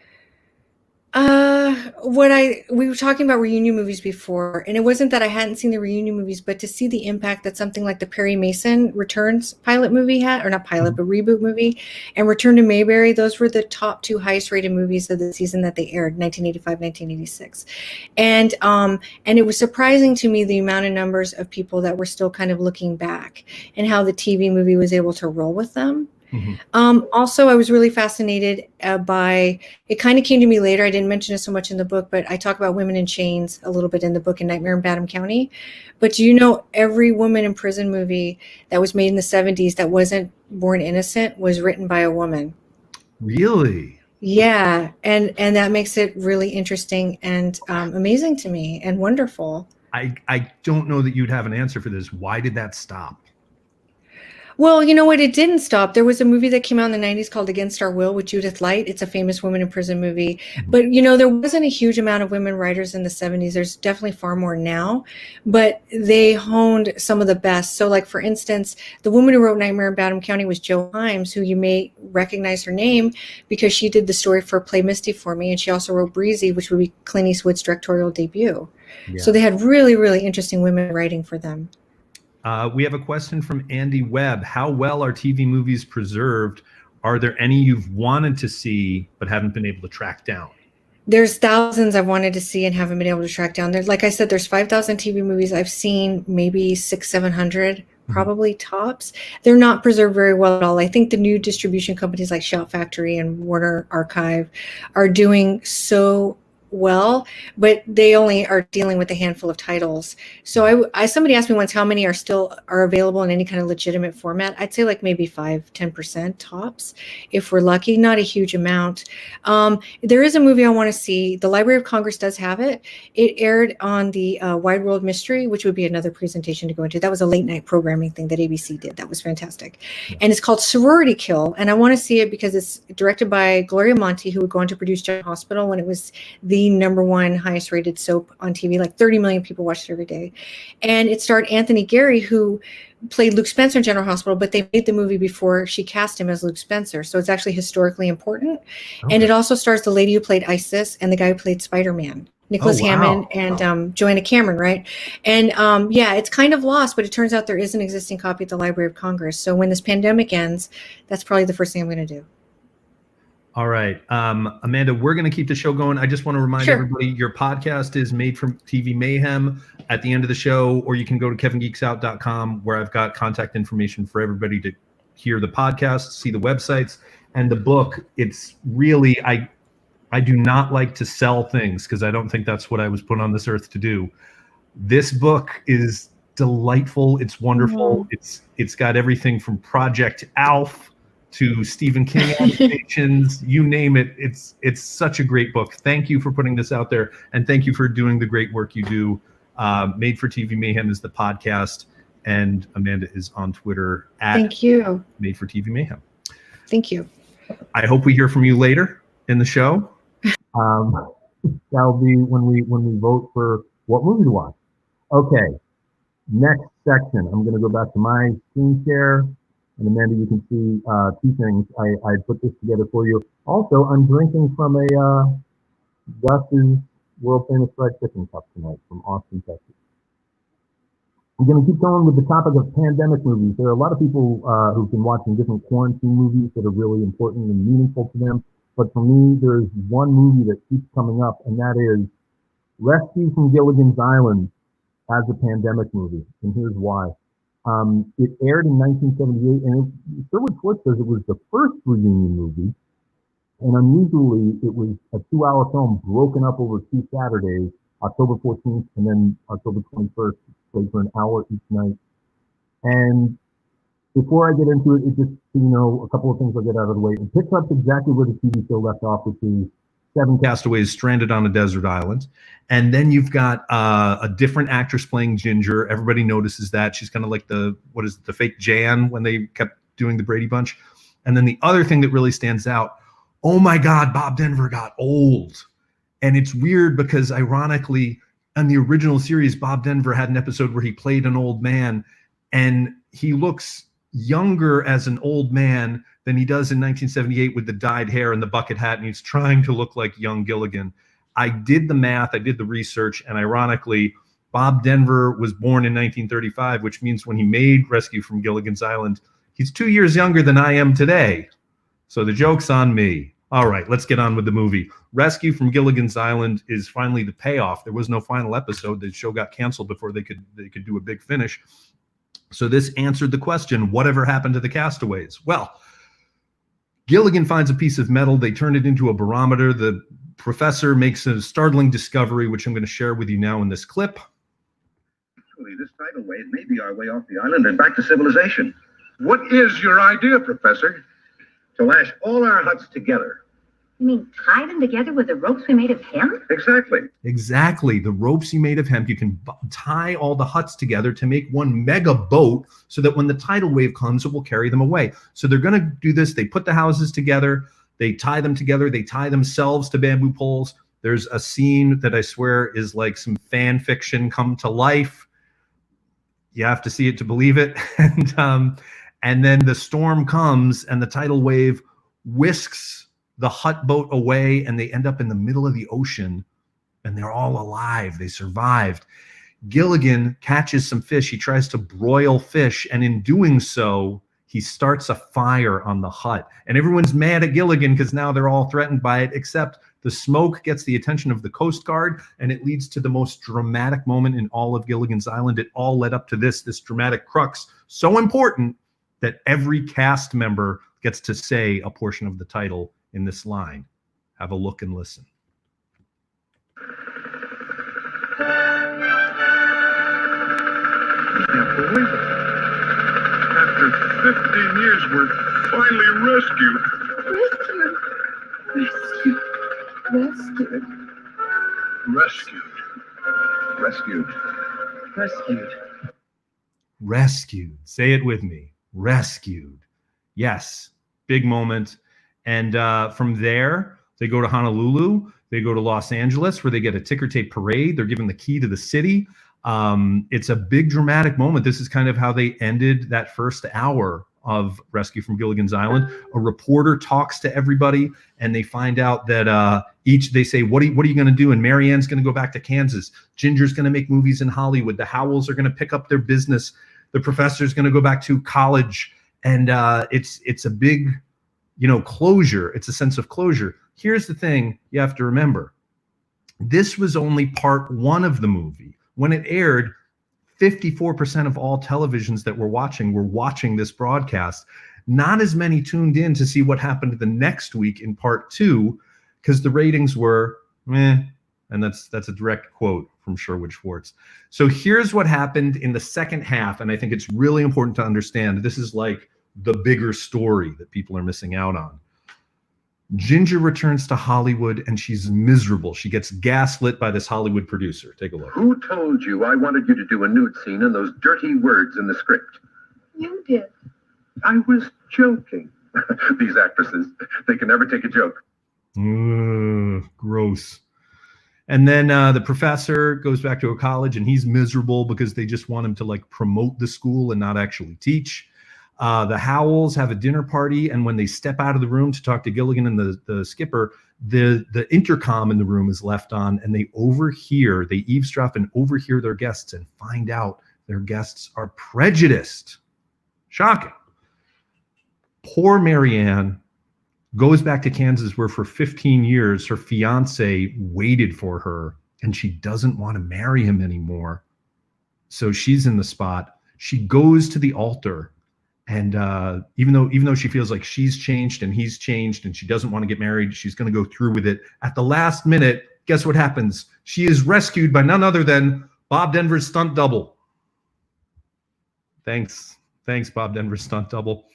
we were talking about reunion movies before, and it wasn't that I hadn't seen the reunion movies, but to see the impact that something like the Perry Mason Returns pilot movie had, or not pilot, but reboot movie, and Return to Mayberry, those were the top 2 highest rated movies of the season that they aired, 1985, 1986. And it was surprising to me the amount of numbers of people that were still kind of looking back and how the TV movie was able to roll with them. Also, I was really fascinated by, it kind of came to me later, I didn't mention it so much in the book, but I talk about Women in Chains a little bit in the book, in Nightmare in Badham County. But do you know every woman in prison movie that was made in the 70s that wasn't born innocent was written by a woman? Really? Yeah, and that makes it really interesting and amazing to me and wonderful. I don't know that you'd have an answer for this. Why did that stop? Well, you know what? It didn't stop. There was a movie that came out in the 90s called Against Our Will with Judith Light. It's a famous woman in prison movie. But, you know, there wasn't a huge amount of women writers in the 70s. There's definitely far more now. But they honed some of the best. So, like, for instance, the woman who wrote Nightmare in Badham County was Jo Himes, who you may recognize her name because she did the story for Play Misty for Me. And she also wrote Breezy, which would be Clint Eastwood's directorial debut. Yeah. So they had really, really interesting women writing for them. We have a question from Andy Webb. How well are TV movies preserved Are there any you've wanted to see but haven't been able to track down? There's thousands I've wanted to see and haven't been able to track down. There's, like I said, there's 5,000 TV movies. I've seen maybe 600-700, probably tops. They're not preserved very well at all. I think the new distribution companies like Shout Factory and Warner Archive are doing so well, but they only are dealing with a handful of titles. So somebody asked me once how many are available in any kind of legitimate format. I'd say like maybe 5-10% tops if we're lucky, not a huge amount. There is a movie I want to see. The Library of Congress does have it. It aired on the Wide World Mystery, which would be another presentation to go into. That was a late night programming thing that ABC did. That was fantastic. And it's called Sorority Kill. And I want to see it because it's directed by Gloria Monty, who would go on to produce General Hospital when it was the #1 highest rated soap on TV. Like 30 million people watched it every day. And it starred Anthony Gary, who played Luke Spencer in General Hospital, but they made the movie before she cast him as Luke Spencer. So it's actually historically important. Okay. And it also stars the lady who played Isis and the guy who played Spider-Man, Nicholas Hammond and Joanna Cameron, right? And yeah, it's kind of lost, but it turns out there is an existing copy at the Library of Congress. So when this pandemic ends, that's probably the first thing I'm going to do. All right. Amanda, we're going to keep the show going. I just want to remind everybody, your podcast is Made for TV Mayhem at the end of the show, or you can go to kevingeeksout.com where I've got contact information for everybody to hear the podcast, see the websites, and the book. It's really, I do not like to sell things because I don't think that's what I was put on this earth to do. This book is delightful. It's wonderful. It's got everything from Project Alf to Stephen King adaptations, you name it. It's such a great book. Thank you for putting this out there, and thank you for doing the great work you do. Made for TV Mayhem is the podcast, and Amanda is on Twitter at Made for TV Mayhem. Thank you. I hope we hear from you later in the show. That'll be when we vote for what movie to watch. Okay, next section. I'm going to go back to my screen share. And Amanda, you can see two things. I put this together for you. Also, I'm drinking from a Gus's world famous fried chicken cup tonight from Austin, Texas. We're going to keep going with the topic of pandemic movies. There are a lot of people who've been watching different quarantine movies that are really important and meaningful to them. But for me, there's one movie that keeps coming up, and that is Rescue from Gilligan's Island as a pandemic movie. And here's why. It aired in 1978, and Sherwood Schwartz says it was the first reunion movie. And unusually, it was a 2-hour film broken up over 2 Saturdays, October 14th and then October 21st, played for an hour each night. And before I get into it, just so you know, a couple of things I'll get out of the way. It picks up exactly where the TV show left off, which is 7 castaways stranded on a desert island. And then you've got a different actress playing Ginger. Everybody notices that. She's kind of like the fake Jan when they kept doing the Brady Bunch. And then the other thing that really stands out, oh my God, Bob Denver got old. And it's weird because ironically, in the original series, Bob Denver had an episode where he played an old man, and he looks younger as an old man than he does in 1978 with the dyed hair and the bucket hat, and he's trying to look like young Gilligan. I did the math, I did the research, and ironically, Bob Denver was born in 1935, which means when he made Rescue from Gilligan's Island, he's 2 years younger than I am today. So the joke's on me. All right, let's get on with the movie. Rescue from Gilligan's Island is finally the payoff. There was no final episode. The show got canceled before they could do a big finish. So this answered the question, whatever happened to the castaways? Well, Gilligan finds a piece of metal. They turn it into a barometer. The professor makes a startling discovery, which I'm going to share with you now in this clip. Actually, this tidal wave may be our way off the island and back to civilization. What is your idea, Professor? To lash all our huts together. You mean tie them together with the ropes we made of hemp? Exactly. Exactly. The ropes you made of hemp, you can tie all the huts together to make one mega boat so that when the tidal wave comes, it will carry them away. So they're going to do this. They put the houses together. They tie them together. They tie themselves to bamboo poles. There's a scene that I swear is like some fan fiction come to life. You have to see it to believe it. And then the storm comes and the tidal wave whisks the hut boat away, and they end up in the middle of the ocean, and they're all alive. They survived. Gilligan catches some fish. He tries to broil fish, and in doing so, he starts a fire on the hut, and everyone's mad at Gilligan because now they're all threatened by it, except the smoke gets the attention of the Coast Guard, and it leads to the most dramatic moment in all of Gilligan's Island. It all led up to this dramatic crux, so important that every cast member gets to say a portion of the title in this line. Have a look and listen. Can't believe it. After 15 years, we're finally rescued. Rescued. Say it with me. Rescued. Yes. Big moment. And from there, they go to Honolulu. They go to Los Angeles, where they get a ticker tape parade. They're given the key to the city. It's a big dramatic moment. This is kind of how they ended that first hour of Rescue from Gilligan's Island. A reporter talks to everybody, and they find out that they say, what are you going to do? And Marianne's going to go back to Kansas. Ginger's going to make movies in Hollywood. The Howells are going to pick up their business. The professor's going to go back to college. And it's a big, closure. It's a sense of closure. Here's the thing you have to remember. This was only part one of the movie. When it aired, 54% of all televisions that were watching this broadcast. Not as many tuned in to see what happened the next week in part two, because the ratings were meh. And that's a direct quote from Sherwood Schwartz. So here's what happened in the second half, and I think it's really important to understand. This is like the bigger story that people are missing out on. Ginger returns to Hollywood, and she's miserable. She gets gaslit by this Hollywood producer. Take a look. Who told you I wanted you to do a nude scene and those dirty words in the script? You did. I was joking. These actresses, they can never take a joke. Gross. And then the professor goes back to a college, and he's miserable because they just want him to promote the school and not actually teach. The Howells have a dinner party, and when they step out of the room to talk to Gilligan and the skipper, the intercom in the room is left on, and they eavesdrop and overhear their guests and find out their guests are prejudiced. Shocking. Poor Marianne goes back to Kansas, where for 15 years her fiance waited for her, and she doesn't want to marry him anymore. So she's in the spot. She goes to the altar. And even though she feels like she's changed and he's changed and she doesn't want to get married, she's going to go through with it. At the last minute, guess what happens? She is rescued by none other than Bob Denver's stunt double. Thanks, Bob Denver's stunt double.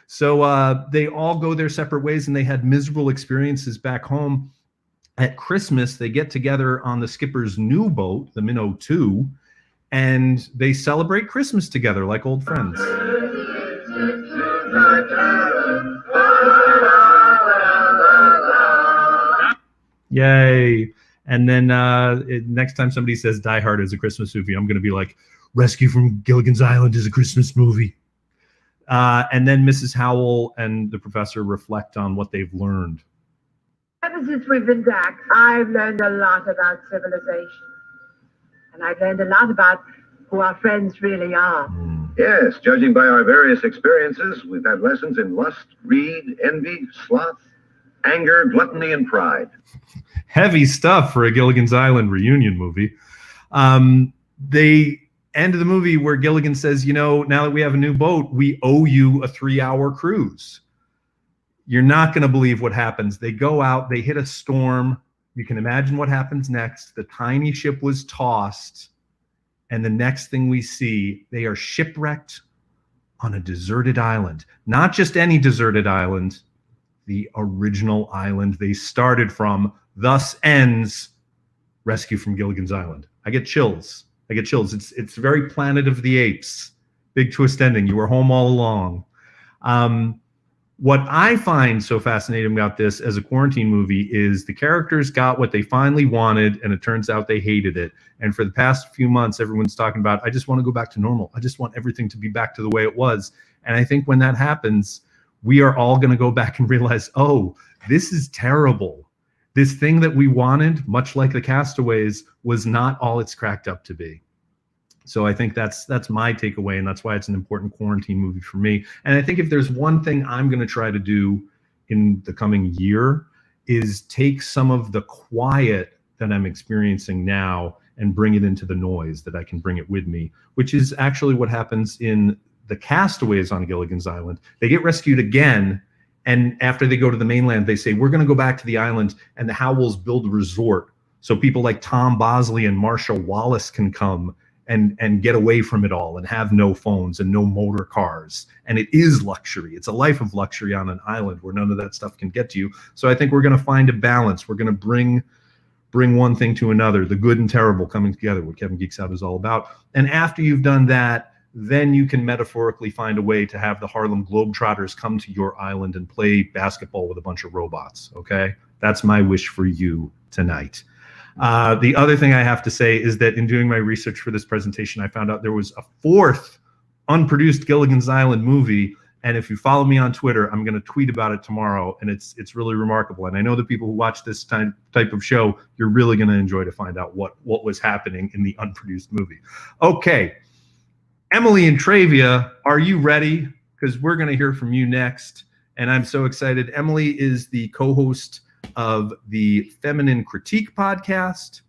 So they all go their separate ways, and they had miserable experiences back home. At Christmas, they get together on the skipper's new boat, the Minnow 2, and they celebrate Christmas together like old friends. Yay. And then next time somebody says Die Hard is a Christmas movie, I'm going to be like, Rescue from Gilligan's Island is a Christmas movie. And then Mrs. Howell and the professor reflect on what they've learned. Ever since we've been back, I've learned a lot about civilization. And I've learned a lot about who our friends really are. Yes, judging by our various experiences, we've had lessons in lust, greed, envy, sloth, anger, gluttony, and pride. Heavy stuff for a Gilligan's Island reunion movie. They end the movie where Gilligan says, now that we have a new boat, we owe you a 3-hour cruise. You're not going to believe what happens. They go out, they hit a storm. You can imagine what happens next. The tiny ship was tossed. And the next thing we see, they are shipwrecked on a deserted island. Not just any deserted island, the original island they started from. Thus ends Rescue from Gilligan's Island. I get chills. It's very Planet of the Apes. Big twist ending. You were home all along. What I find so fascinating about this as a quarantine movie is the characters got what they finally wanted, and it turns out they hated it. And for the past few months, everyone's talking about, I just want to go back to normal. I just want everything to be back to the way it was. And I think when that happens, we are all going to go back and realize, oh, this is terrible. This thing that we wanted, much like the Castaways, was not all it's cracked up to be. So I think that's my takeaway, and that's why it's an important quarantine movie for me. And I think if there's one thing I'm going to try to do in the coming year is take some of the quiet that I'm experiencing now and bring it into the noise, that I can bring it with me, which is actually what happens in the castaways on Gilligan's Island. They get rescued again, and after they go to the mainland, they say, we're going to go back to the island, and the Howells build a resort so people like Tom Bosley and Marcia Wallace can come and get away from it all and have no phones and no motor cars. And it is luxury. It's a life of luxury on an island where none of that stuff can get to you. So I think we're going to find a balance. We're going to bring one thing to another, the good and terrible coming together, what Kevin Geeks Out is all about. And after you've done that, then you can metaphorically find a way to have the Harlem Globetrotters come to your island and play basketball with a bunch of robots, okay? That's my wish for you tonight. The other thing I have to say is that in doing my research for this presentation, I found out there was a fourth unproduced Gilligan's Island movie. And if you follow me on Twitter, I'm going to tweet about it tomorrow. And it's really remarkable. And I know the people who watch this type of show, you're really going to enjoy to find out what was happening in the unproduced movie. Okay, Emily and Travia, are you ready? Because we're going to hear from you next. And I'm so excited. Emily is the co-host of the Feminine Critique podcast.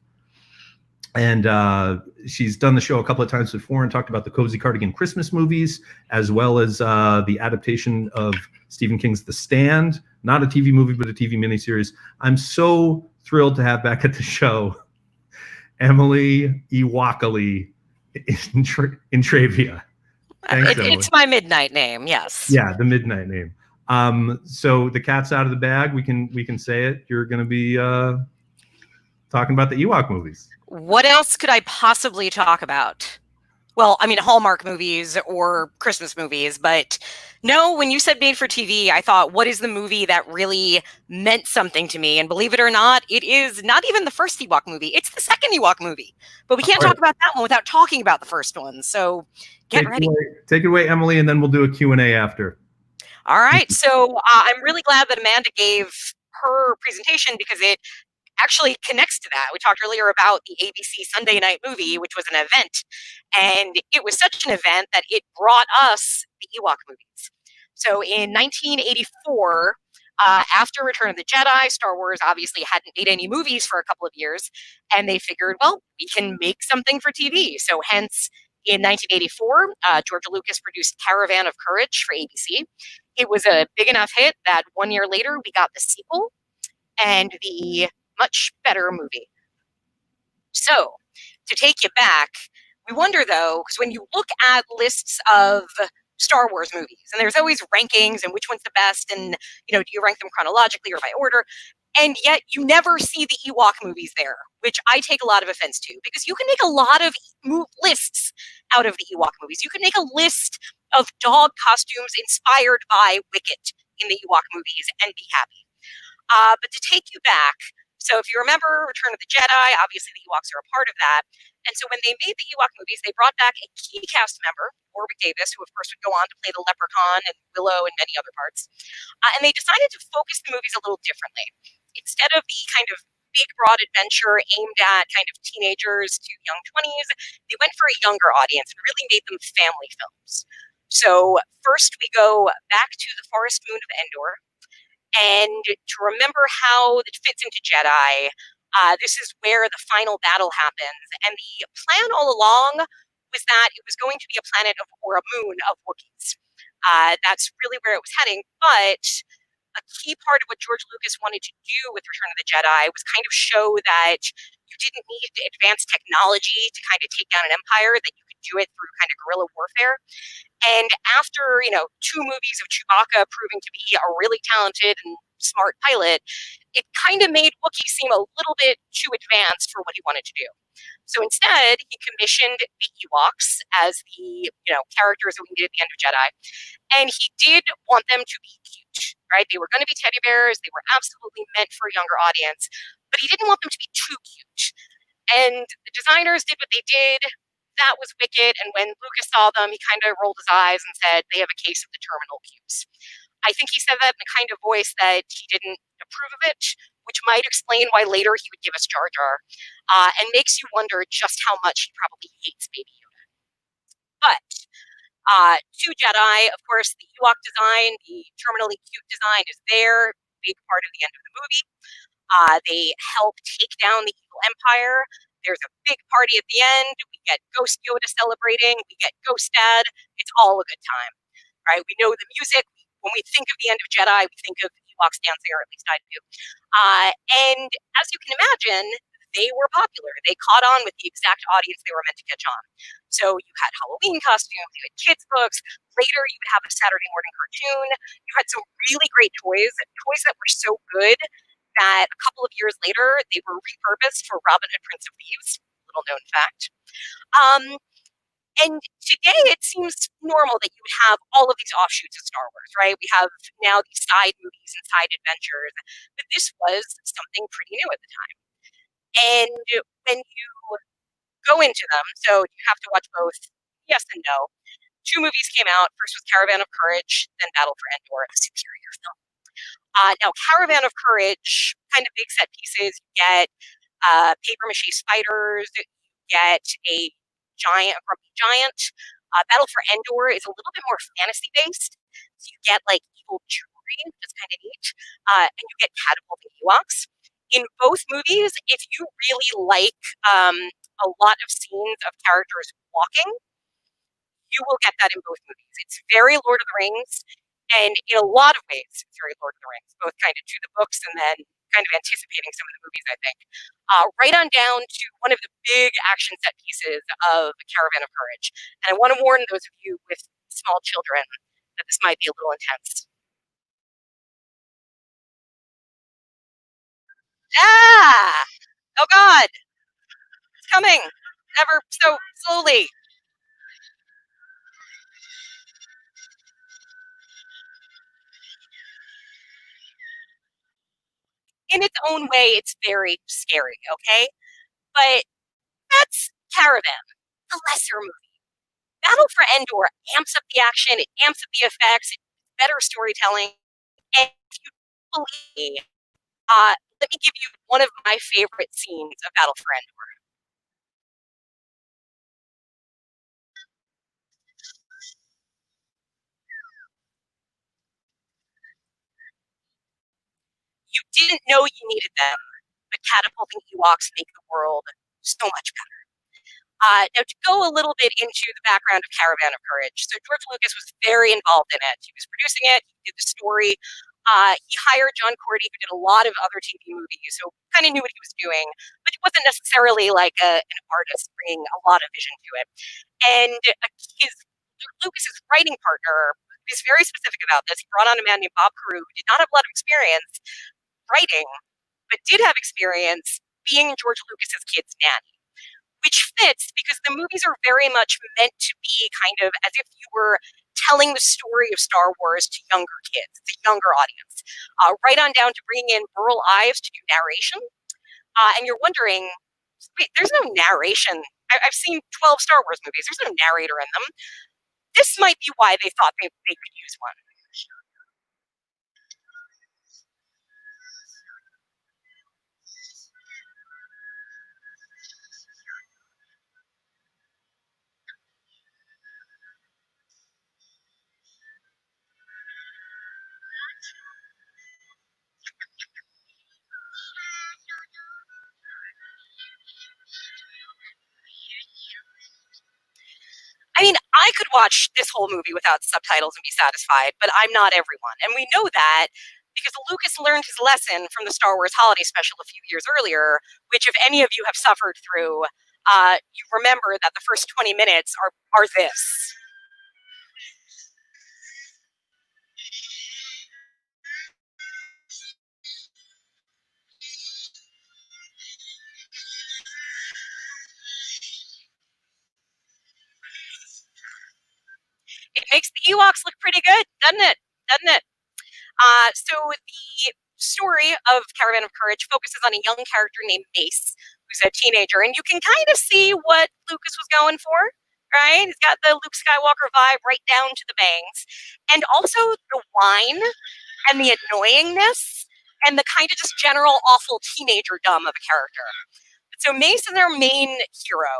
And she's done the show a couple of times before and talked about the Cozy Cardigan Christmas movies, as well as the adaptation of Stephen King's The Stand, not a TV movie, but a TV miniseries. I'm so thrilled to have back at the show Emily Iwakali in Travia. Thanks, it's my midnight name, yes. Yeah, the midnight name. So the cat's out of the bag. We can say it. You're going to be talking about the Ewok movies. What else could I possibly talk about? Well, I mean, Hallmark movies or Christmas movies, but no, when you said made for TV, I thought, what is the movie that really meant something to me? And believe it or not, it is not even the first Ewok movie. It's the second Ewok movie. But we can't talk about that one without talking about the first one. So get ready. Take it away, Emily, and then we'll do a Q&A after. All right. So I'm really glad that Amanda gave her presentation because it actually connects to that. We talked earlier about the ABC Sunday Night Movie, which was an event. And it was such an event that it brought us the Ewok movies. So in 1984, after Return of the Jedi, Star Wars obviously hadn't made any movies for a couple of years. And they figured, well, we can make something for TV. So hence, in 1984, George Lucas produced Caravan of Courage for ABC. It was a big enough hit that 1 year later, we got the sequel and the much better movie. So, to take you back, we wonder though, because when you look at lists of Star Wars movies, and there's always rankings and which one's the best, and do you rank them chronologically or by order? And yet you never see the Ewok movies there, which I take a lot of offense to, because you can make a lot of lists out of the Ewok movies. You can make a list of dog costumes inspired by Wicket in the Ewok movies and be happy. But to take you back, so if you remember Return of the Jedi, obviously the Ewoks are a part of that. And so when they made the Ewok movies, they brought back a key cast member, Warwick Davis, who of course would go on to play the Leprechaun and Willow and many other parts. And they decided to focus the movies a little differently. Instead of the kind of big, broad adventure aimed at kind of teenagers to young 20s, they went for a younger audience and really made them family films. So first we go back to the Forest Moon of Endor. And to remember how it fits into Jedi, this is where the final battle happens. And the plan all along was that it was going to be a planet or a moon of Wookiees. That's really where it was heading. But a key part of what George Lucas wanted to do with Return of the Jedi was kind of show that you didn't need advanced technology to kind of take down an empire, that you could do it through kind of guerrilla warfare. And after, 2 movies of Chewbacca proving to be a really talented and smart pilot, it kind of made Wookiee seem a little bit too advanced for what he wanted to do. So instead, he commissioned the Ewoks as the, characters that we needed at the end of Jedi. And he did want them to be cute, right? They were going to be teddy bears. They were absolutely meant for a younger audience, but he didn't want them to be too cute. And the designers did what they did. That was Wicket. And when Lucas saw them, he kind of rolled his eyes and said, they have a case of the terminal cues. I think he said that in a kind of voice that he didn't approve of it, which might explain why later he would give us Jar Jar, and makes you wonder just how much he probably hates Baby Yoda. But two Jedi, of course, the Ewok design, the terminally cute design is there, big part of the end of the movie. They help take down the evil empire. There's a big party at the end. We get Ghost Yoda celebrating. We get Ghost Dad. It's all a good time, right? We know the music. When we think of the end of Jedi, we think of Ewoks dancing, or at least I do. And as you can imagine, they were popular. They caught on with the exact audience they were meant to catch on. So you had Halloween costumes, you had kids' books. Later, you would have a Saturday morning cartoon. You had some really great toys that were so good that a couple of years later, they were repurposed for Robin Hood, Prince of Thieves. Little known fact. And today it seems normal that you would have all of these offshoots of Star Wars, right? We have now these side movies and side adventures, but this was something pretty new at the time. And when you go into them, so you have to watch both, yes and no. Two movies came out. First was Caravan of Courage, then Battle for Endor, a superior film. Now, Caravan of Courage, kind of big set pieces. You get paper mache spiders. You get a grumpy giant. Battle for Endor is a little bit more fantasy based. So you get like evil jewelry, which is kind of neat. And you get catapulting Ewoks. In both movies, if you really like a lot of scenes of characters walking, you will get that in both movies. It's very Lord of the Rings, and in a lot of ways, it's very Lord of the Rings, both kind of to the books and then kind of anticipating some of the movies, I think. Right on down to one of the big action set pieces of Caravan of Courage. And I want to warn those of you with small children that this might be a little intense. Ah! Oh God! It's coming! Ever so slowly. In its own way, it's very scary, okay? But that's Caravan, the lesser movie. Battle for Endor amps up the action, it amps up the effects, it's better storytelling. And if you believe me, let me give you one of my favorite scenes of Battle for Endor. You didn't know you needed them, but catapulting Ewoks make the world so much better. Now, to go a little bit into the background of Caravan of Courage, so George Lucas was very involved in it. He was producing it, he did the story. He hired John Cordy, who did a lot of other TV movies, so kind of knew what he was doing, but he wasn't necessarily like an artist bringing a lot of vision to it. And Lucas's writing partner is very specific about this. He brought on a man named Bob Carew, who did not have a lot of experience writing, but did have experience being George Lucas's kid's nanny, which fits because the movies are very much meant to be kind of as if you were telling the story of Star Wars to younger kids, the younger audience, right on down to bringing in Burl Ives to do narration. And you're wondering, wait, there's no narration. I've seen 12 Star Wars movies. There's no narrator in them. This might be why they thought they could use one. I mean, I could watch this whole movie without subtitles and be satisfied, but I'm not everyone. And we know that because Lucas learned his lesson from the Star Wars holiday special a few years earlier, which if any of you have suffered through, you remember that the first 20 minutes are this. It makes the Ewoks look pretty good, doesn't it? So the story of Caravan of Courage focuses on a young character named Mace, who's a teenager, and you can kind of see what Lucas was going for, right? He's got the Luke Skywalker vibe right down to the bangs, and also the whine and the annoyingness and the kind of just general awful teenager dumb of a character. So Mace is our main hero.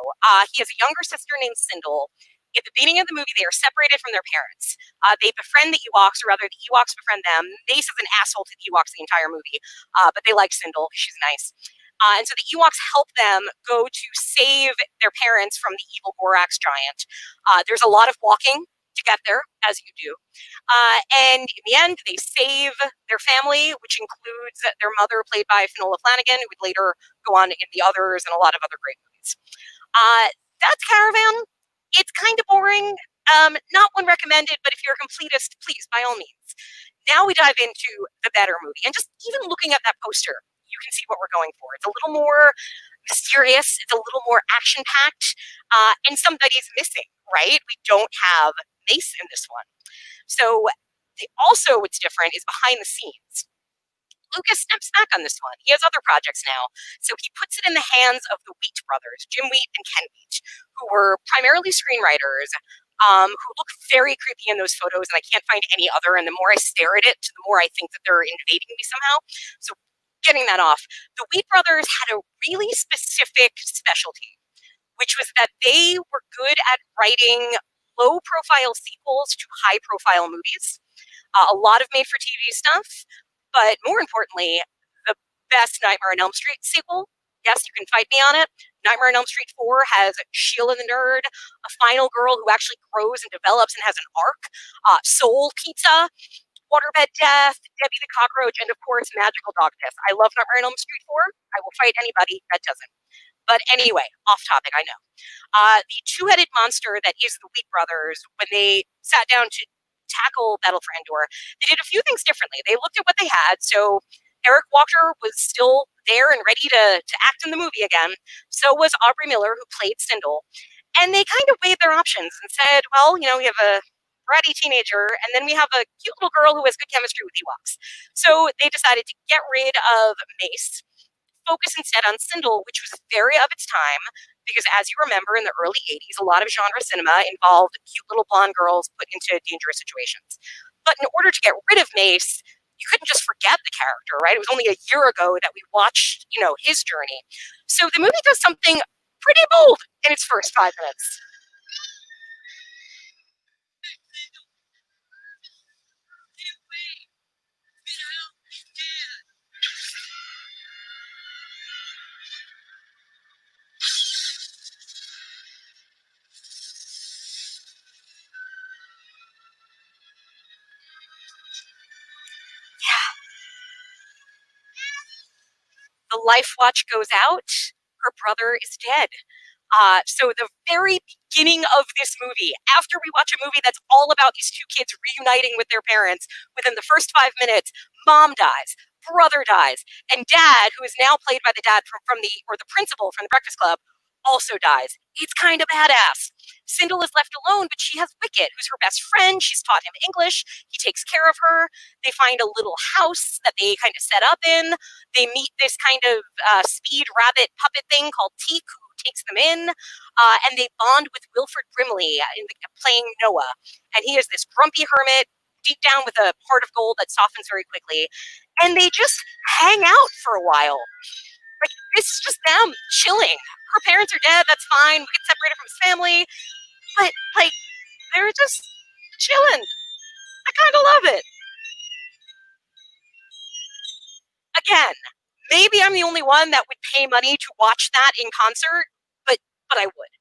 He has a younger sister named Sindel, At the beginning of the movie, they are separated from their parents. They befriend the Ewoks, or rather, the Ewoks befriend them. Mace is an asshole to the Ewoks the entire movie, but they like Sindel. She's nice. And so the Ewoks help them go to save their parents from the evil Borax giant. There's a lot of walking to get there, as you do. And in the end, they save their family, which includes their mother, played by Finola Flanagan, who would later go on in The Others and a lot of other great movies. That's Caravan. It's kind of boring. Not one recommended, but if you're a completist, please, by all means. Now we dive into the better movie. And just even looking at that poster, you can see what we're going for. It's a little more mysterious. It's a little more action-packed. And somebody's missing, right? We don't have Mace in this one. So also what's different is behind the scenes. Lucas steps back on this one. He has other projects now. So he puts it in the hands of the Wheat brothers, Jim Wheat and Ken Wheat, who were primarily screenwriters, who look very creepy in those photos, and I can't find any other. And the more I stare at it, the more I think that they're invading me somehow. So getting that off, the Wheat brothers had a really specific specialty, which was that they were good at writing low-profile sequels to high-profile movies. A lot of made-for-TV stuff. But more importantly, the best Nightmare on Elm Street sequel. Yes, you can fight me on it. Nightmare on Elm Street 4 has Sheila the Nerd, a final girl who actually grows and develops and has an arc, Soul Pizza, Waterbed Death, Debbie the Cockroach, and of course, Magical Dog Piss. I love Nightmare on Elm Street 4. I will fight anybody that doesn't. But anyway, off topic, I know. The two-headed monster that is the Wheat brothers, when they sat down to tackle Battle for Endor, they did a few things differently. They looked at what they had. So Eric Walker was still there and ready to act in the movie again. So was Aubrey Miller, who played Sindel. And they kind of weighed their options and said, well, you know, we have a bratty teenager, and then we have a cute little girl who has good chemistry with Ewoks. So they decided to get rid of Mace, focus instead on Sindel, which was very of its time, because as you remember, in the early 80s, a lot of genre cinema involved cute little blonde girls put into dangerous situations. But in order to get rid of Mace, you couldn't just forget the character, right? It was only a year ago that we watched, you know, his journey. So the movie does something pretty bold in its first 5 minutes. The life watch goes out. Her brother is dead. So the very beginning of this movie, after we watch a movie that's all about these two kids reuniting with their parents, within the first 5 minutes, mom dies, brother dies, and dad, who is now played by the dad from the principal from the Breakfast Club, also dies. It's kind of badass. Sindel is left alone, but she has Wicket, who's her best friend. She's taught him English. He takes care of her. They find a little house that they kind of set up in. They meet this kind of speed rabbit puppet thing called Tika, who takes them in, and they bond with Wilford Brimley playing Noah. And he is this grumpy hermit, deep down with a heart of gold that softens very quickly. And they just hang out for a while. Like, this is just them chilling. Her parents are dead, that's fine. We get separated from his family. But, like, they're just chilling. I kind of love it. Again, maybe I'm the only one that would pay money to watch that in concert, but I would.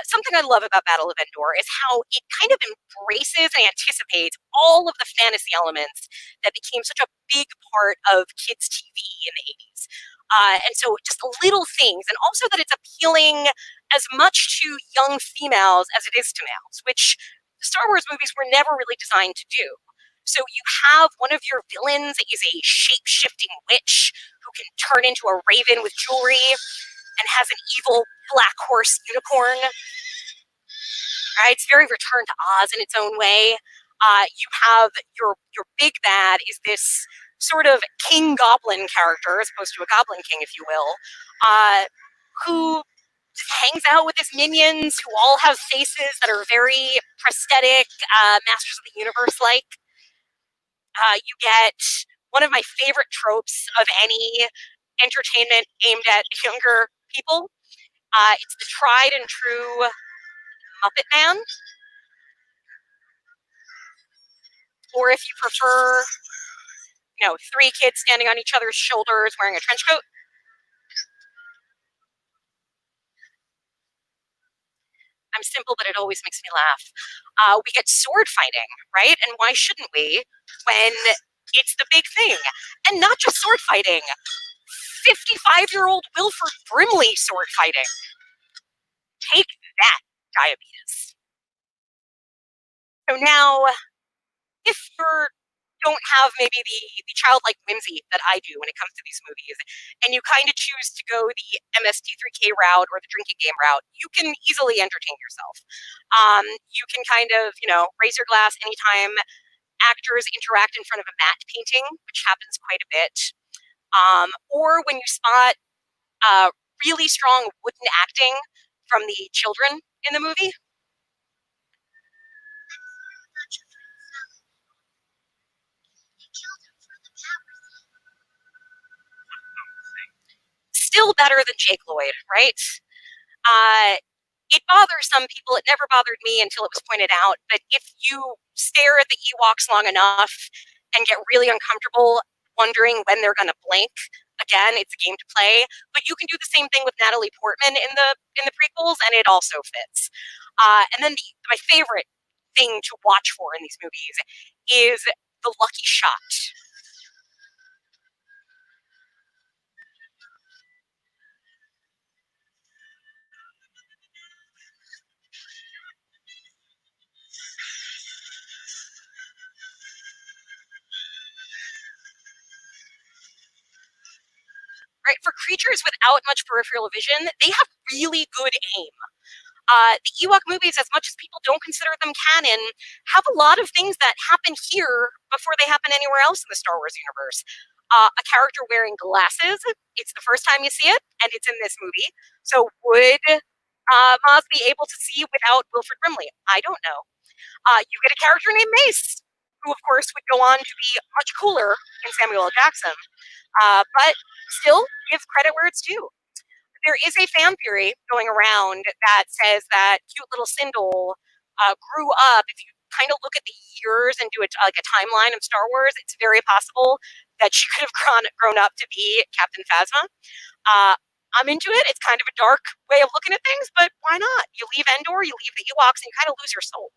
Something I love about Battle of Endor is how it kind of embraces and anticipates all of the fantasy elements that became such a big part of kids' TV in the 80s. And so just little things, and also that it's appealing as much to young females as it is to males, which Star Wars movies were never really designed to do. So you have one of your villains is a shape-shifting witch who can turn into a raven with jewelry and has an evil black horse unicorn. Right? It's very Return to Oz in its own way. You have your big bad is this sort of king goblin character, as opposed to a goblin king, if you will, who hangs out with his minions who all have faces that are very prosthetic, Masters of the Universe-like. You get one of my favorite tropes of any entertainment aimed at younger people. It's the tried and true Muppet Man. Or if you prefer, you know, 3 kids standing on each other's shoulders wearing a trench coat. I'm simple, but it always makes me laugh. We get sword fighting, right? And why shouldn't we when it's the big thing? And not just sword fighting. 55-year-old Wilford Brimley sword fighting. Take that, diabetes. So now, if you don't have maybe the childlike whimsy that I do when it comes to these movies, and you kind of choose to go the MST3K route or the drinking game route, you can easily entertain yourself. You can kind of, you know, raise your glass anytime actors interact in front of a matte painting, which happens quite a bit. Or when you spot really strong wooden acting from the children in the movie. Still better than Jake Lloyd, right? It bothers some people. It never bothered me until it was pointed out. But if you stare at the Ewoks long enough and get really uncomfortable wondering when they're going to blink, again, it's a game to play. But you can do the same thing with Natalie Portman in the prequels, and it also fits. And then my favorite thing to watch for in these movies is the lucky shot. Right? For creatures without much peripheral vision, they have really good aim. The Ewok movies, as much as people don't consider them canon, have a lot of things that happen here before they happen anywhere else in the Star Wars universe. A character wearing glasses, it's the first time you see it, and it's in this movie. So would Maz be able to see without Wilford Brimley? I don't know. You get a character named Mace, who of course would go on to be much cooler in Samuel L. Jackson. But still, give credit where it's due. There is a fan theory going around that says that cute little Sindel grew up. If you kind of look at the years and do like a timeline of Star Wars, it's very possible that she could have grown up to be Captain Phasma. I'm into it. It's kind of a dark way of looking at things, but why not? You leave Endor, you leave the Ewoks, and you kind of lose your soul.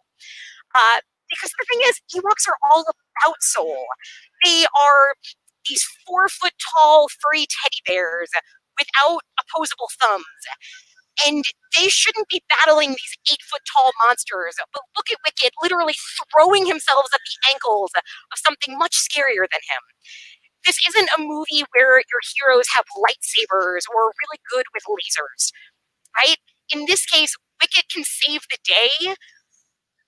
Because the thing is, Ewoks are all about soul. They are these 4-foot-tall furry teddy bears without opposable thumbs. And they shouldn't be battling these 8-foot-tall monsters. But look at Wicket literally throwing himself at the ankles of something much scarier than him. This isn't a movie where your heroes have lightsabers or are really good with lasers, right? In this case, Wicket can save the day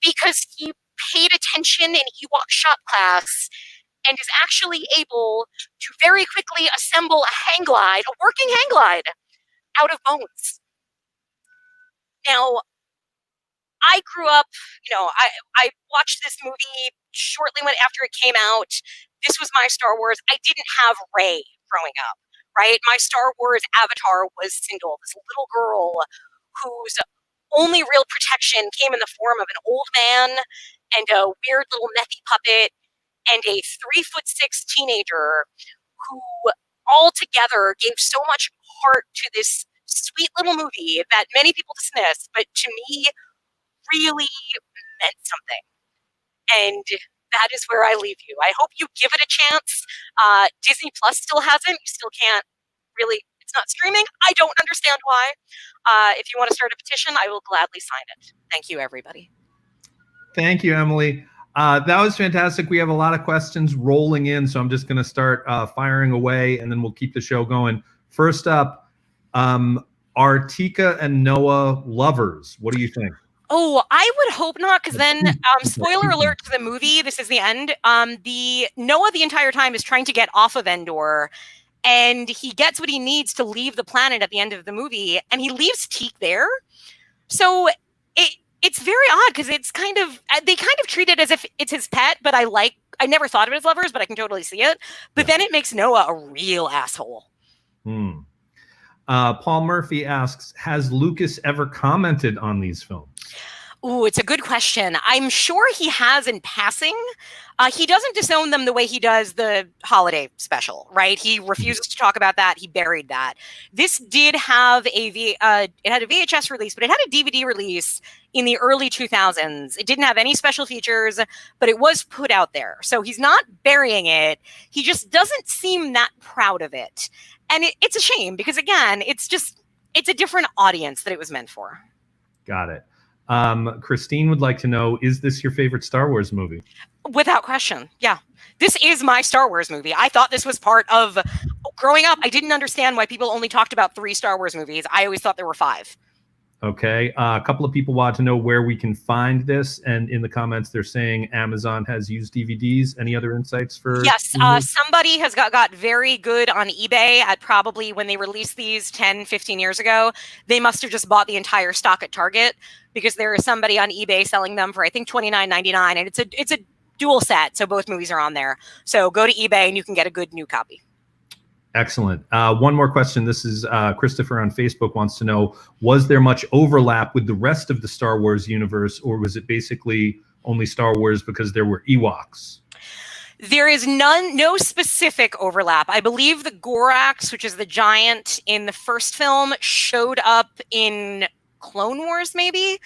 because he paid attention in Ewok shop class and is actually able to very quickly assemble a working hang glide, out of bones. Now, I grew up, I watched this movie shortly after it came out. This was my Star Wars. I didn't have Rey growing up, right? My Star Wars avatar was Sindel, this little girl whose only real protection came in the form of an old man and a weird little methy puppet and a 3'6" teenager who all together gave so much heart to this sweet little movie that many people dismiss, but to me really meant something. And that is where I leave you. I hope you give it a chance. Disney Plus still hasn't. You still can't really, it's not streaming. I don't understand why. If you want to start a petition, I will gladly sign it. Thank you, everybody. Thank you, Emily. That was fantastic. We have a lot of questions rolling in, so I'm just going to start firing away, and then we'll keep the show going. First up, are Tika and Noah lovers? What do you think? Oh, I would hope not, because then, spoiler alert to the movie, this is the end. Noah the entire time is trying to get off of Endor, and he gets what he needs to leave the planet at the end of the movie, and he leaves Tika there. So it's very odd, because it's kind of, they kind of treat it as if it's his pet, but I never thought of it as lovers, but I can totally see it. But then it makes Noah a real asshole. Paul Murphy asks, has Lucas ever commented on these films? Ooh, it's a good question. I'm sure he has in passing. He doesn't disown them the way he does the holiday special, right? He refuses to talk about that. He buried that. This did have it had a VHS release, but it had a DVD release in the early 2000s. It didn't have any special features, but it was put out there. So he's not burying it. He just doesn't seem that proud of it. And it's a shame because, again, it's a different audience that it was meant for. Got it. Christine would like to know, is this your favorite Star Wars movie? Without question. Yeah. This is my Star Wars movie. I thought this was part of growing up. I didn't understand why people only talked about 3 Star Wars movies. I always thought there were 5. Okay. A couple of people want to know where we can find this. And in the comments, they're saying Amazon has used DVDs. Any other insights for? Yes. Somebody has got very good on eBay at probably when they released these 10, 15 years ago. They must have just bought the entire stock at Target because there is somebody on eBay selling them for, I think, $29.99. And it's a dual set. So both movies are on there. So go to eBay and you can get a good new copy. Excellent. One more question. This is Christopher on Facebook wants to know, was there much overlap with the rest of the Star Wars universe, or was it basically only Star Wars because there were Ewoks? There is no specific overlap. I believe the Gorax, which is the giant in the first film, showed up in Clone Wars, maybe.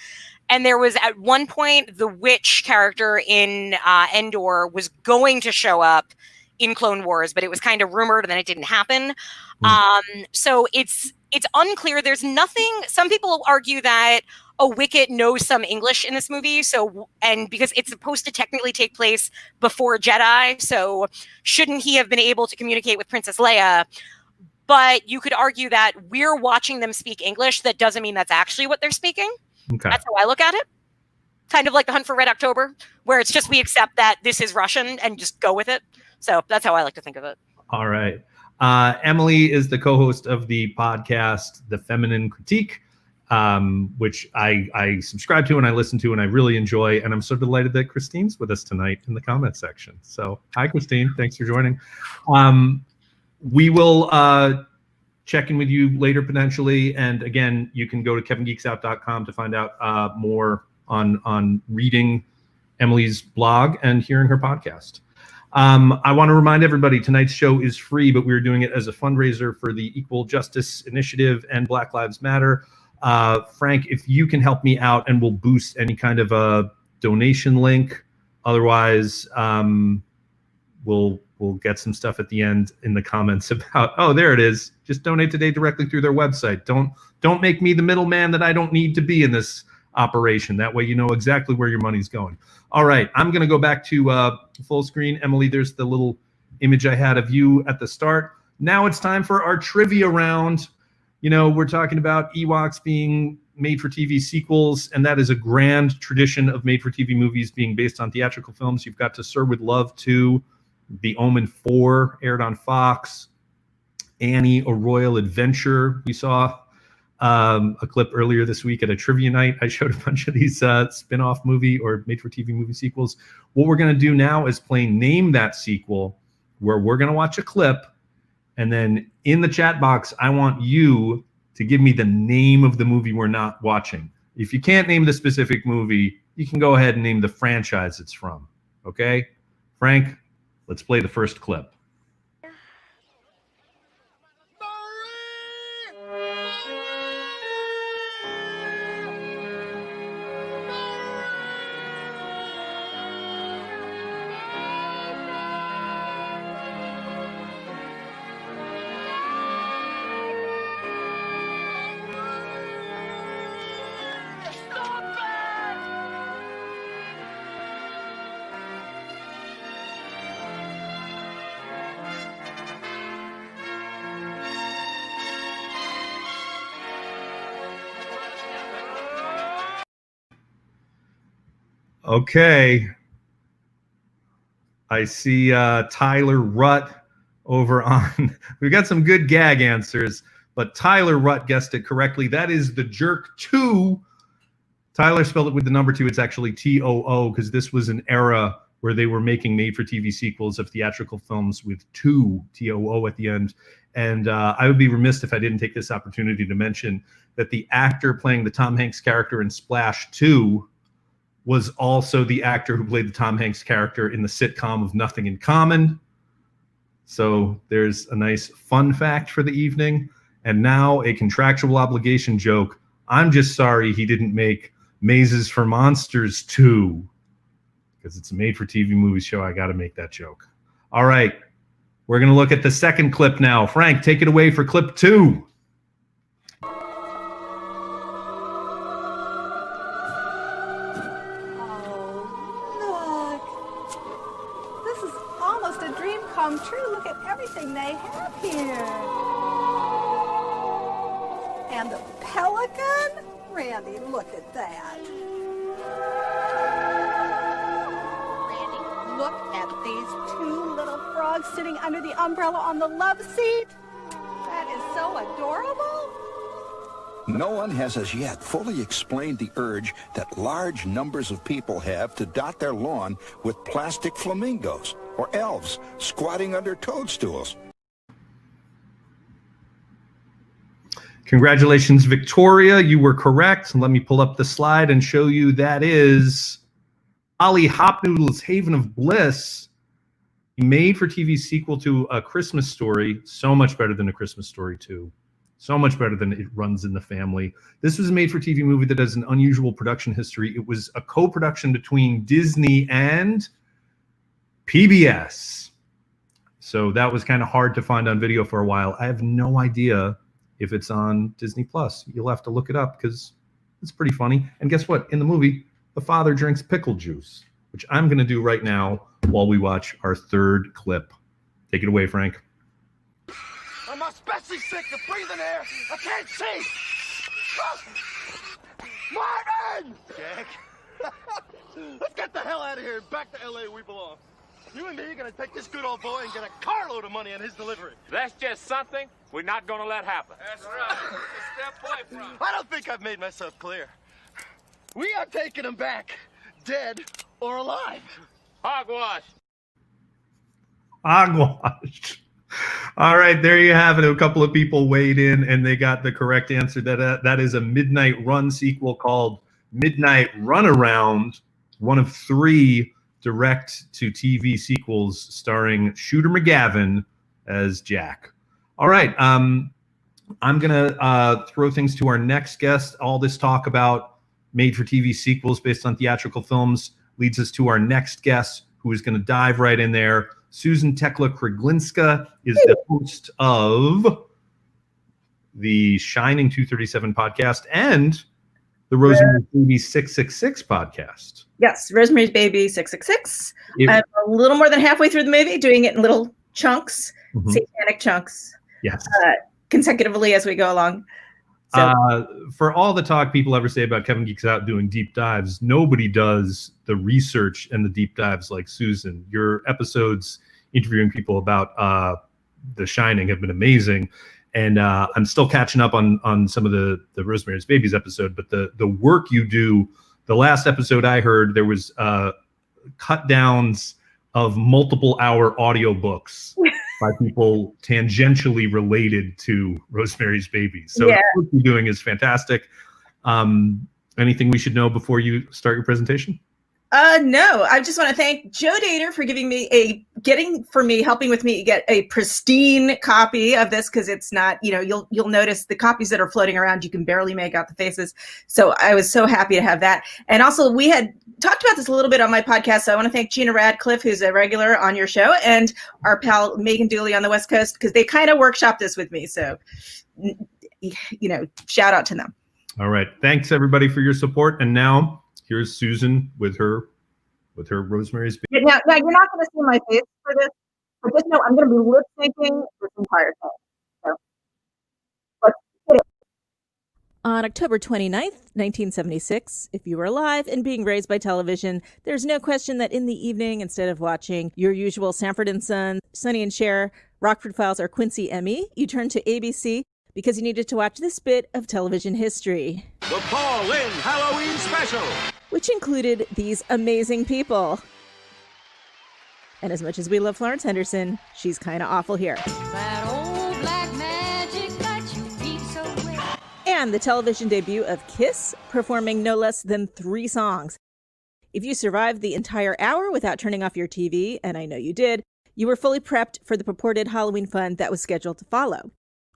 And there was at one point the witch character in Endor was going to show up in Clone Wars, but it was kind of rumored and then it didn't happen. So it's unclear. There's nothing. Some people argue that Wicket knows some English in this movie. And because it's supposed to technically take place before Jedi, so shouldn't he have been able to communicate with Princess Leia? But you could argue that we're watching them speak English. That doesn't mean that's actually what they're speaking. Okay. That's how I look at it. Kind of like The Hunt for Red October, where it's just we accept that this is Russian and just go with it. So that's how I like to think of it. All right. Emily is the co-host of the podcast, The Feminine Critique, which I subscribe to and I listen to and I really enjoy. And I'm so delighted that Christine's with us tonight in the comment section. So hi, Christine. Thanks for joining. We will check in with you later potentially. And again, you can go to kevingeeksOut.com to find out more on reading Emily's blog and hearing her podcast. I want to remind everybody tonight's show is free, but we're doing it as a fundraiser for the Equal Justice Initiative and Black Lives Matter. Frank, if you can help me out and we'll boost any kind of a donation link. Otherwise, we'll get some stuff at the end in the comments about, oh, there it is. Just donate today directly through their website. Don't make me the middleman that I don't need to be in this operation. That way you know exactly where your money's going. All right, I'm going to go back to full screen. Emily, there's the little image I had of you at the start. Now it's time for our trivia round. You know, we're talking about Ewoks being made-for-TV sequels, and that is a grand tradition of made-for-TV movies being based on theatrical films. You've got To Sir with Love 2, The Omen 4 aired on Fox, Annie, A Royal Adventure. We saw a clip earlier this week at a trivia night. I showed a bunch of these spin-off movie or made-for-TV movie sequels. What we're going to do now is play Name That Sequel, where we're going to watch a clip, and then in the chat box, I want you to give me the name of the movie we're not watching. If you can't name the specific movie, you can go ahead and name the franchise it's from. Okay? Frank, let's play the first clip. Okay. I see Tyler Rutt over on. We've got some good gag answers, but Tyler Rutt guessed it correctly. That is The Jerk 2. Tyler spelled it with the number 2. It's actually T-O-O because this was an era where they were making made-for-TV sequels of theatrical films with 2 T-O-O at the end. And I would be remiss if I didn't take this opportunity to mention that the actor playing the Tom Hanks character in Splash 2 was also the actor who played the Tom Hanks character in the sitcom of Nothing in Common. So there's a nice fun fact for the evening. And now a contractual obligation joke. I'm just sorry he didn't make Mazes for Monsters 2. Because it's a made-for-TV movie show, I got to make that joke. All right. We're going to look at the second clip now. Frank, take it away for clip 2. True. Look at everything they have here. And the pelican? Randy, look at that. Randy, look at these 2 little frogs sitting under the umbrella on the love seat. That is so adorable. No one has as yet fully explained the urge that large numbers of people have to dot their lawn with plastic flamingos or elves squatting under toadstools. Congratulations, Victoria. You were correct. Let me pull up the slide and show you that is Ollie Hopnoodle's Haven of Bliss, made for TV sequel to A Christmas Story. So much better than A Christmas Story 2. So much better than It Runs in the Family. This was a made-for-TV movie that has an unusual production history. It was a co-production between Disney and PBS. So that was kind of hard to find on video for a while. I have no idea if it's on Disney Plus. You'll have to look it up because it's pretty funny. And guess what? In the movie, the father drinks pickle juice, which I'm going to do right now while we watch our third clip. Take it away, Frank. I'm especially sick of breathing air. I can't see. Marvin! Jack, let's get the hell out of here and back to LA we belong. You and me are gonna take this good old boy and get a carload of money on his delivery. That's just something we're not gonna let happen. That's right. Step away from. I don't think I've made myself clear. We are taking him back, dead or alive. Hogwash. Hogwash. All right, there you have it. A couple of people weighed in and they got the correct answer. That is a Midnight Run sequel called Midnight Runaround, one of 3 direct-to-TV sequels starring Shooter McGavin as Jack. All right, I'm going to throw things to our next guest. All this talk about made-for-TV sequels based on theatrical films leads us to our next guest, who is going to dive right in there. Susan Tekla-Kriglinska is the host of the Shining 237 podcast and the Rosemary's Baby 666 podcast. Yes, Rosemary's Baby 666. I'm a little more than halfway through the movie, doing it in little chunks, satanic chunks. Yes. Consecutively as we go along. So. For all the talk people ever say about Kevin Geeks Out doing deep dives, nobody does the research and the deep dives like Susan. Your episodes interviewing people about The Shining have been amazing. And I'm still catching up on some of the Rosemary's Babies episode, but the work you do, the last episode I heard, there was cut downs of multiple hour audiobooks by people tangentially related to Rosemary's Babies. So yeah. What you're doing is fantastic. Anything we should know before you start your presentation? No, I just want to thank Joe Dater for helping with me get a pristine copy of this, because it's not, you'll notice the copies that are floating around, you can barely make out the faces. So I was so happy to have that. And also we had talked about this a little bit on my podcast. So I want to thank Gina Radcliffe, who's a regular on your show, and our pal Megan Dooley on the West Coast, because they kind of workshopped this with me. So, shout out to them. All right. Thanks everybody for your support. And now here's Susan with her Rosemary's Baby. Now you're not going to see my face for this, but just know I'm going to be lip syncing this entire thing. So let's get it. On October 29th, 1976, if you were alive and being raised by television, there's no question that in the evening, instead of watching your usual Sanford and Son, Sonny and Cher, Rockford Files, or Quincy M.E., you turned to ABC because you needed to watch this bit of television history. The Paul Lynde Halloween Special, which included these amazing people. And as much as we love Florence Henderson, she's kind of awful here. That old black magic that you keep so well. And the television debut of Kiss, performing no less than 3 songs. If you survived the entire hour without turning off your TV, and I know you did, you were fully prepped for the purported Halloween fun that was scheduled to follow.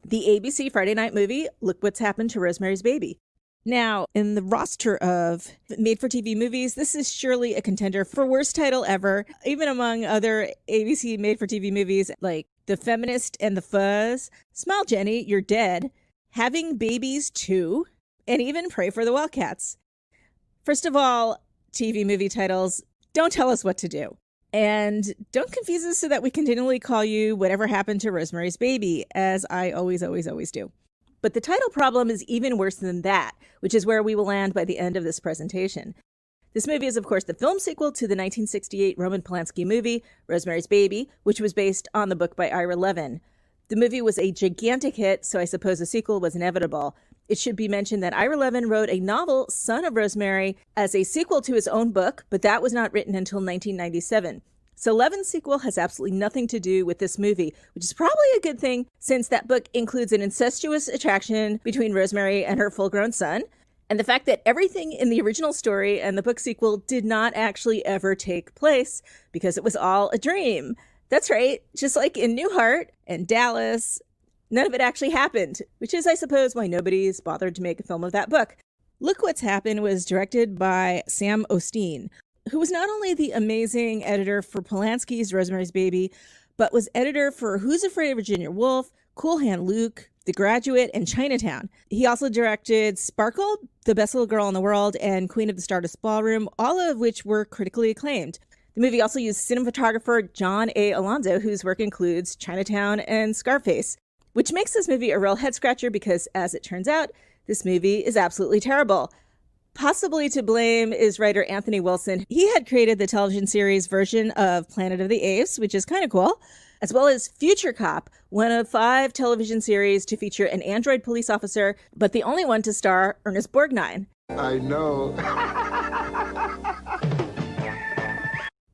The ABC Friday night movie, Look What's Happened to Rosemary's Baby. Now, in the roster of made-for-TV movies, this is surely a contender for worst title ever, even among other ABC made-for-TV movies like The Feminist and the Fuzz, Smile Jenny, You're Dead, Having Babies 2, and even Pray for the Wildcats. First of all, TV movie titles, don't tell us what to do. And don't confuse us so that we continually call you Whatever Happened to Rosemary's Baby, as I always do. But the title problem is even worse than that, which is where we will land by the end of this presentation. This movie is, of course, the film sequel to the 1968 Roman Polanski movie, Rosemary's Baby, which was based on the book by Ira Levin. The movie was a gigantic hit, so I suppose a sequel was inevitable. It should be mentioned that Ira Levin wrote a novel, Son of Rosemary, as a sequel to his own book, but that was not written until 1997. So Levin's sequel has absolutely nothing to do with this movie, which is probably a good thing since that book includes an incestuous attraction between Rosemary and her full-grown son, and the fact that everything in the original story and the book sequel did not actually ever take place because it was all a dream. That's right, just like in Newhart and Dallas, none of it actually happened, which is, I suppose, why nobody's bothered to make a film of that book. Look What's Happened was directed by Sam Osteen, who was not only the amazing editor for Polanski's Rosemary's Baby, but was editor for Who's Afraid of Virginia Woolf, Cool Hand Luke, The Graduate, and Chinatown. He also directed Sparkle, The Best Little Girl in the World, and Queen of the Stardust Ballroom, all of which were critically acclaimed. The movie also used cinematographer John A. Alonzo, whose work includes Chinatown and Scarface, which makes this movie a real head-scratcher because, as it turns out, this movie is absolutely terrible. Possibly to blame is writer Anthony Wilson. He had created the television series version of Planet of the Apes, which is kind of cool, as well as Future Cop, one of 5 television series to feature an android police officer, but the only one to star Ernest Borgnine. I know.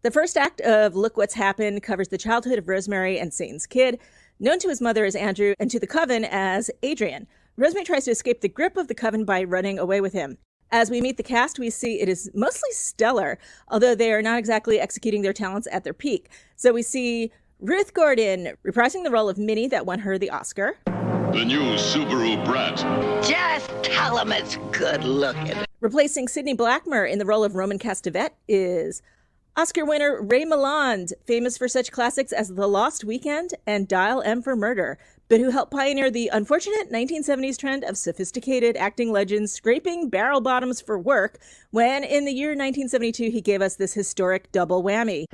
The first act of Look What's Happened covers the childhood of Rosemary and Satan's kid, known to his mother as Andrew and to the coven as Adrian. Rosemary tries to escape the grip of the coven by running away with him. As we meet the cast, we see it is mostly stellar, although they are not exactly executing their talents at their peak. So we see Ruth Gordon reprising the role of Minnie that won her the Oscar. The new Subaru Brat. Just tell him it's good looking. Replacing Sidney Blackmer in the role of Roman Castevet is Oscar winner Ray Milland, famous for such classics as The Lost Weekend and Dial M for Murder, but who helped pioneer the unfortunate 1970s trend of sophisticated acting legends scraping barrel bottoms for work when, in the year 1972, he gave us this historic double whammy.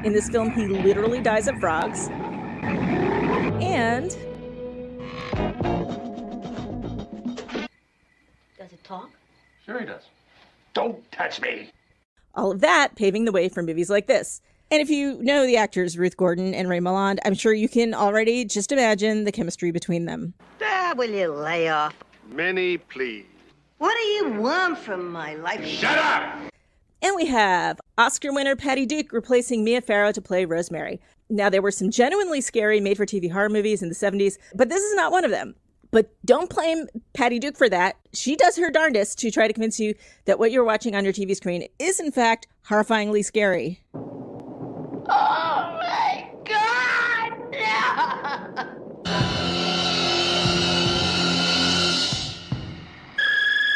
In this film, he literally dies of frogs. And Does it talk? Sure he does. Don't touch me. all of that paving the way for movies like this. And if you know the actors Ruth Gordon and Ray Milland, I'm sure you can already just imagine the chemistry between them. Will you lay off? Minnie, please. What do you want from my life? Shut up! And we have Oscar winner Patty Duke replacing Mia Farrow to play Rosemary. Now, there were some genuinely scary made-for-TV horror movies in the 70s, but this is not one of them. But don't blame Patty Duke for that. She does her darndest to try to convince you that what you're watching on your TV screen is, in fact, horrifyingly scary. Oh, my God! No!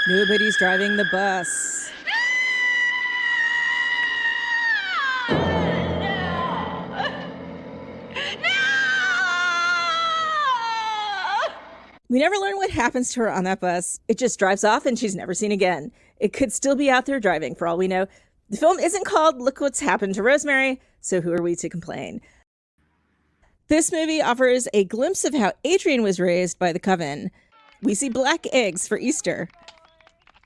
Nobody's driving the bus. We never learn what happens to her on that bus. It just drives off and she's never seen again. It could still be out there driving for all we know. The film isn't called Look What's Happened to Rosemary, so who are we to complain? This movie offers a glimpse of how Adrian was raised by the coven. We see black eggs for Easter.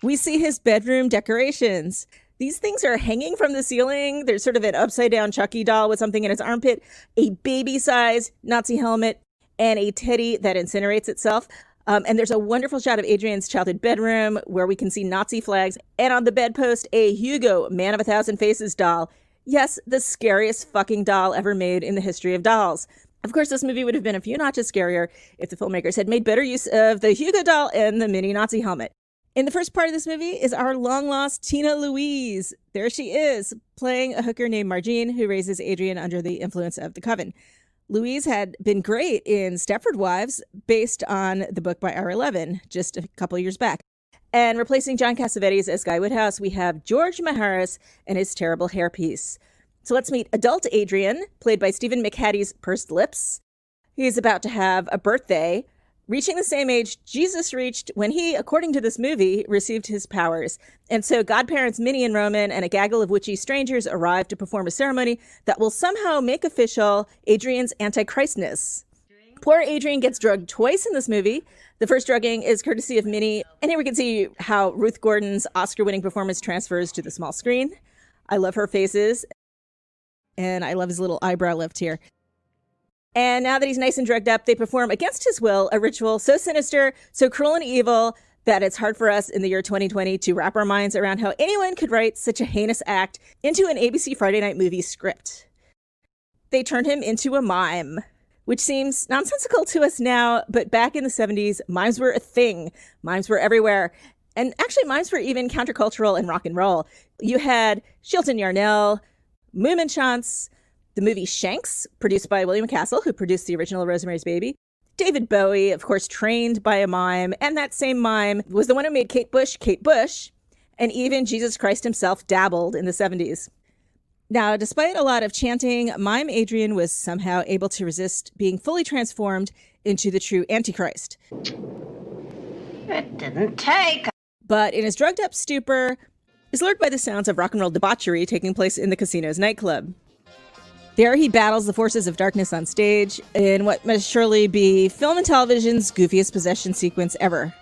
We see his bedroom decorations. These things are hanging from the ceiling. There's sort of an upside-down Chucky doll with something in its armpit, a baby-sized Nazi helmet, and a teddy that incinerates itself. And there's a wonderful shot of Adrian's childhood bedroom where we can see Nazi flags. And on the bedpost, a Hugo Man of 1,000 Faces doll. Yes, the scariest fucking doll ever made in the history of dolls. Of course, this movie would have been a few notches scarier if the filmmakers had made better use of the Hugo doll and the mini Nazi helmet. In the first part of this movie is our long-lost Tina Louise. There she is, playing a hooker named Margene, who raises Adrian under the influence of the coven. Louise had been great in Stepford Wives, based on the book by R. Levin, just a couple years back. And replacing John Cassavetes as Guy Woodhouse, we have George Maharis and his terrible hairpiece. So let's meet adult Adrian, played by Stephen McHatty's pursed lips. He's about to have a birthday, reaching the same age Jesus reached when he, according to this movie, received his powers. And so godparents Minnie and Roman and a gaggle of witchy strangers arrive to perform a ceremony that will somehow make official Adrian's antichristness. Poor Adrian gets drugged twice in this movie. The first drugging is courtesy of Minnie. And here we can see how Ruth Gordon's Oscar-winning performance transfers to the small screen. I love her faces. And I love his little eyebrow lift here. And now that he's nice and drugged up, they perform against his will a ritual so sinister, so cruel and evil that it's hard for us in the year 2020 to wrap our minds around how anyone could write such a heinous act into an ABC Friday night movie script. They turn him into a mime, which seems nonsensical to us now, but back in the 70s, mimes were a thing. Mimes were everywhere. And actually, mimes were even countercultural in rock and roll. You had Shilton Yarnell, Moominchance, the movie Shanks, produced by William Castle, who produced the original Rosemary's Baby. David Bowie, of course, trained by a mime, and that same mime was the one who made Kate Bush, and even Jesus Christ himself dabbled in the 70s. Now, despite a lot of chanting, mime Adrian was somehow able to resist being fully transformed into the true Antichrist. It didn't take. But in his drugged up stupor, is lured by the sounds of rock and roll debauchery taking place in the casino's nightclub. There he battles the forces of darkness on stage in what must surely be film and television's goofiest possession sequence ever.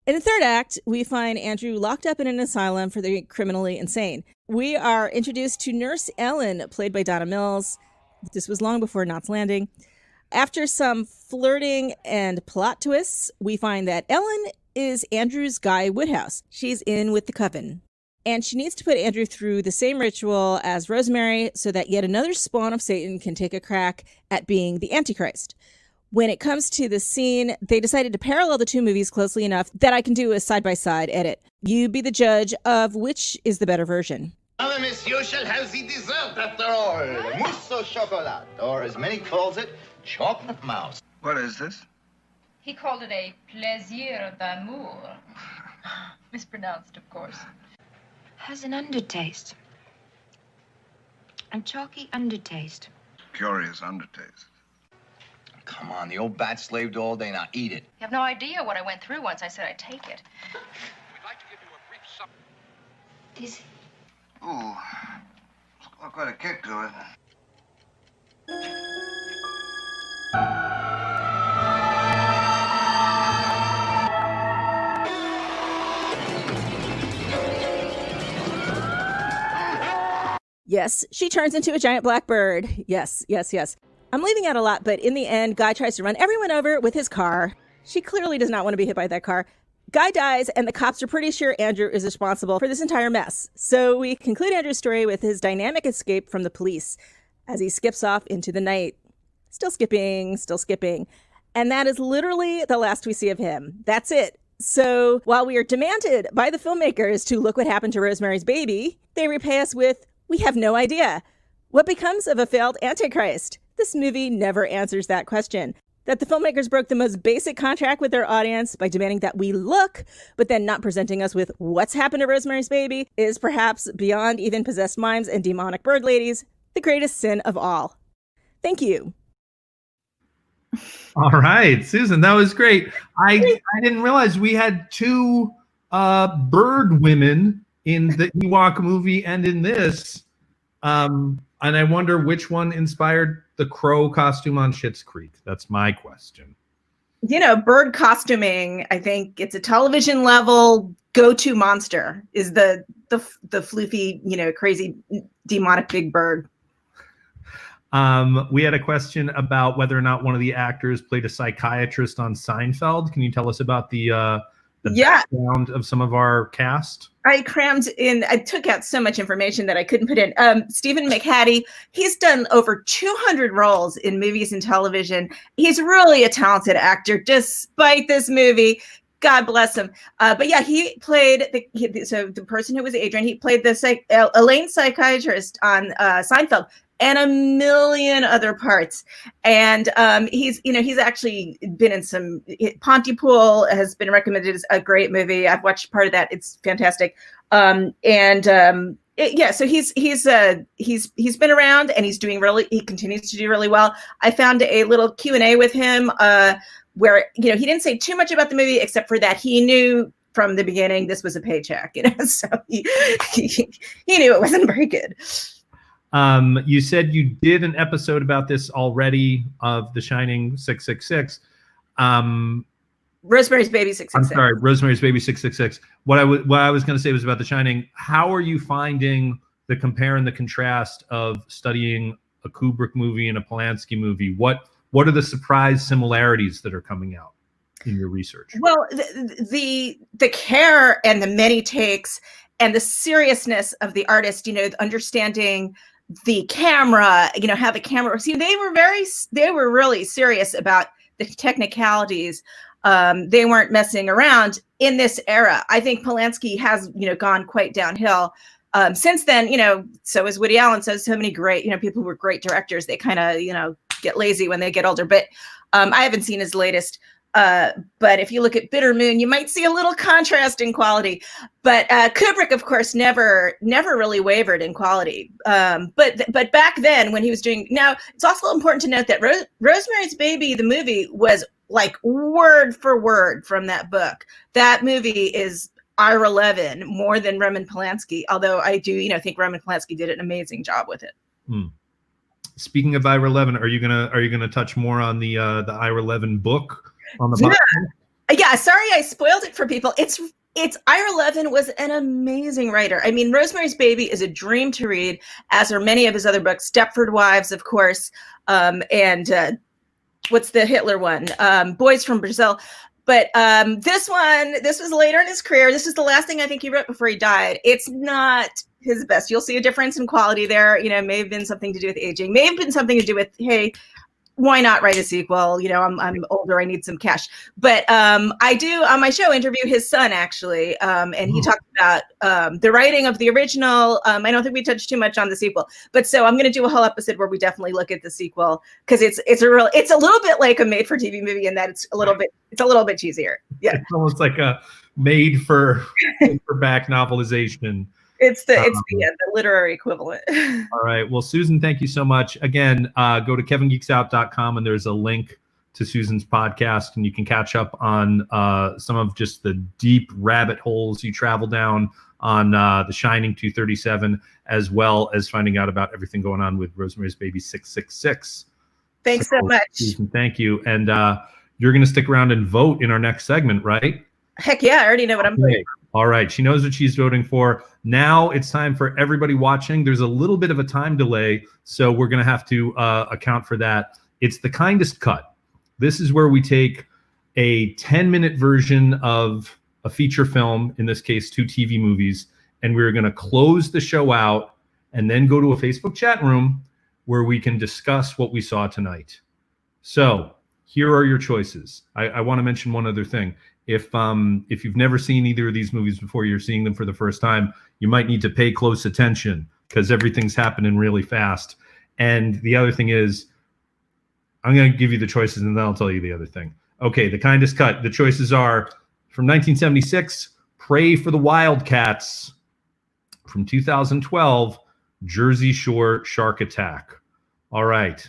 In the third act, we find Andrew locked up in an asylum for the criminally insane. We are introduced to Nurse Ellen, played by Donna Mills. This was long before Knots Landing. After some flirting and plot twists, we find that Ellen is Andrew's Guy Woodhouse. She's in with the coven. And she needs to put Andrew through the same ritual as Rosemary so that yet another spawn of Satan can take a crack at being the Antichrist. When it comes to the scene, they decided to parallel the two movies closely enough that I can do a side-by-side edit. You be the judge of which is the better version. Now, monsieur shall have the dessert after all. Mousse au chocolat, or as many calls it, chocolate mouse. What is this? He called it a plaisir d'amour. Mispronounced, of course. Has an undertaste. A chalky undertaste. Curious undertaste. Come on, the old bat slaved all day. Now eat it. You have no idea what I went through once I said I'd take it. We'd like to give you a brief summary. Is Ooh, it's got quite a kick to it. Yes, she turns into a giant blackbird. Yes. I'm leaving out a lot, but in the end, Guy tries to run everyone over with his car. She clearly does not want to be hit by that car. Guy dies, and the cops are pretty sure Andrew is responsible for this entire mess. So we conclude Andrew's story with his dynamic escape from the police as he skips off into the night. Still skipping. And that is literally the last we see of him. That's it. So while we are demanded by the filmmakers to look what happened to Rosemary's Baby, they repay us with, we have no idea. What becomes of a failed Antichrist? This movie never answers that question. That the filmmakers broke the most basic contract with their audience by demanding that we look, but then not presenting us with what's happened to Rosemary's Baby is perhaps beyond even possessed mimes and demonic bird ladies, the greatest sin of all. Thank you. All right, Susan, that was great. I didn't realize we had two bird women in the Ewok movie and in this. And I wonder which one inspired the crow costume on Schitt's Creek. That's my question. You know, bird costuming, I think it's a television level go-to monster is the floofy, crazy demonic big bird. We had a question about whether or not one of the actors played a psychiatrist on Seinfeld. Can you tell us about the background of some of our cast? I took out so much information that I couldn't put in. Stephen McHattie, he's done over 200 roles in movies and television. He's really a talented actor, despite this movie. God bless him. But yeah, he played the person who was Adrian. He played the Elaine psychiatrist on Seinfeld and a million other parts. And he's actually been in some. Pontypool has been recommended as a great movie. I've watched part of that. It's fantastic. So he's been around, and he continues to do really well. I found a little Q&A with him where he didn't say too much about the movie, except for that he knew from the beginning this was a paycheck, so he knew it wasn't very good. You said you did an episode about this already of The Shining 666. Rosemary's Baby 666. I'm sorry, Rosemary's Baby 666. What I was going to say was about The Shining. How are you finding the compare and the contrast of studying a Kubrick movie and a Polanski movie? What are the surprise similarities that are coming out in your research? Well, the care and the many takes and the seriousness of the artist, understanding the camera, how the camera, they were really serious about the technicalities. They weren't messing around in this era. I think Polanski has, gone quite downhill. Since then, so is Woody Allen, so many great, people who were great directors. They kind of, get lazy when they get older, but I haven't seen his latest. But if you look at Bitter Moon, you might see a little contrast in quality. But Kubrick, of course, never really wavered in quality. But back then, when he was doing, now it's also important to note that Rosemary's Baby, the movie, was like word for word from that book. That movie is Ira Levin more than Roman Polanski, although I do, think Roman Polanski did an amazing job with it. Speaking of Ira Levin, are you gonna touch more on the Ira Levin book on the podcast? Yeah. Sorry, I spoiled it for people. It's Ira Levin was an amazing writer. I mean, Rosemary's Baby is a dream to read, as are many of his other books. Stepford Wives, of course, and what's the Hitler one? Boys from Brazil. But this was later in his career. This is the last thing I think he wrote before he died. It's not his best. You'll see a difference in quality there. May have been something to do with aging. May have been something to do with, hey, why not write a sequel? I'm older. I need some cash. But I do on my show interview his son, actually, and he talked about the writing of the original. I don't think we touched too much on the sequel, but so I'm going to do a whole episode where we definitely look at the sequel, because it's a little bit like a made-for-TV movie in that it's a little bit cheesier. Yeah, it's almost like a made-for back novelization. It's the literary equivalent. All right. Well, Susan, thank you so much. Again, go to kevingeeksOut.com, and there's a link to Susan's podcast, and you can catch up on some of just the deep rabbit holes you travel down on The Shining 237, as well as finding out about everything going on with Rosemary's Baby 666. Thanks so much. Susan, thank you. And you're going to stick around and vote in our next segment, right? Heck yeah. I already know what I'm voting. All right. She knows what she's voting for. Now it's time for everybody watching. There's a little bit of a time delay, so we're going to have to account for that. It's the kindest cut. This is where we take a 10-minute version of a feature film, in this case, 2 TV movies, and we're going to close the show out and then go to a Facebook chat room where we can discuss what we saw tonight. So here are your choices. I want to mention one other thing. If you've never seen either of these movies before, you're seeing them for the first time, you might need to pay close attention because everything's happening really fast. And the other thing is, I'm going to give you the choices and then I'll tell you the other thing. Okay, the kindest cut. The choices are from 1976, Pray for the Wildcats. From 2012, Jersey Shore Shark Attack. All right.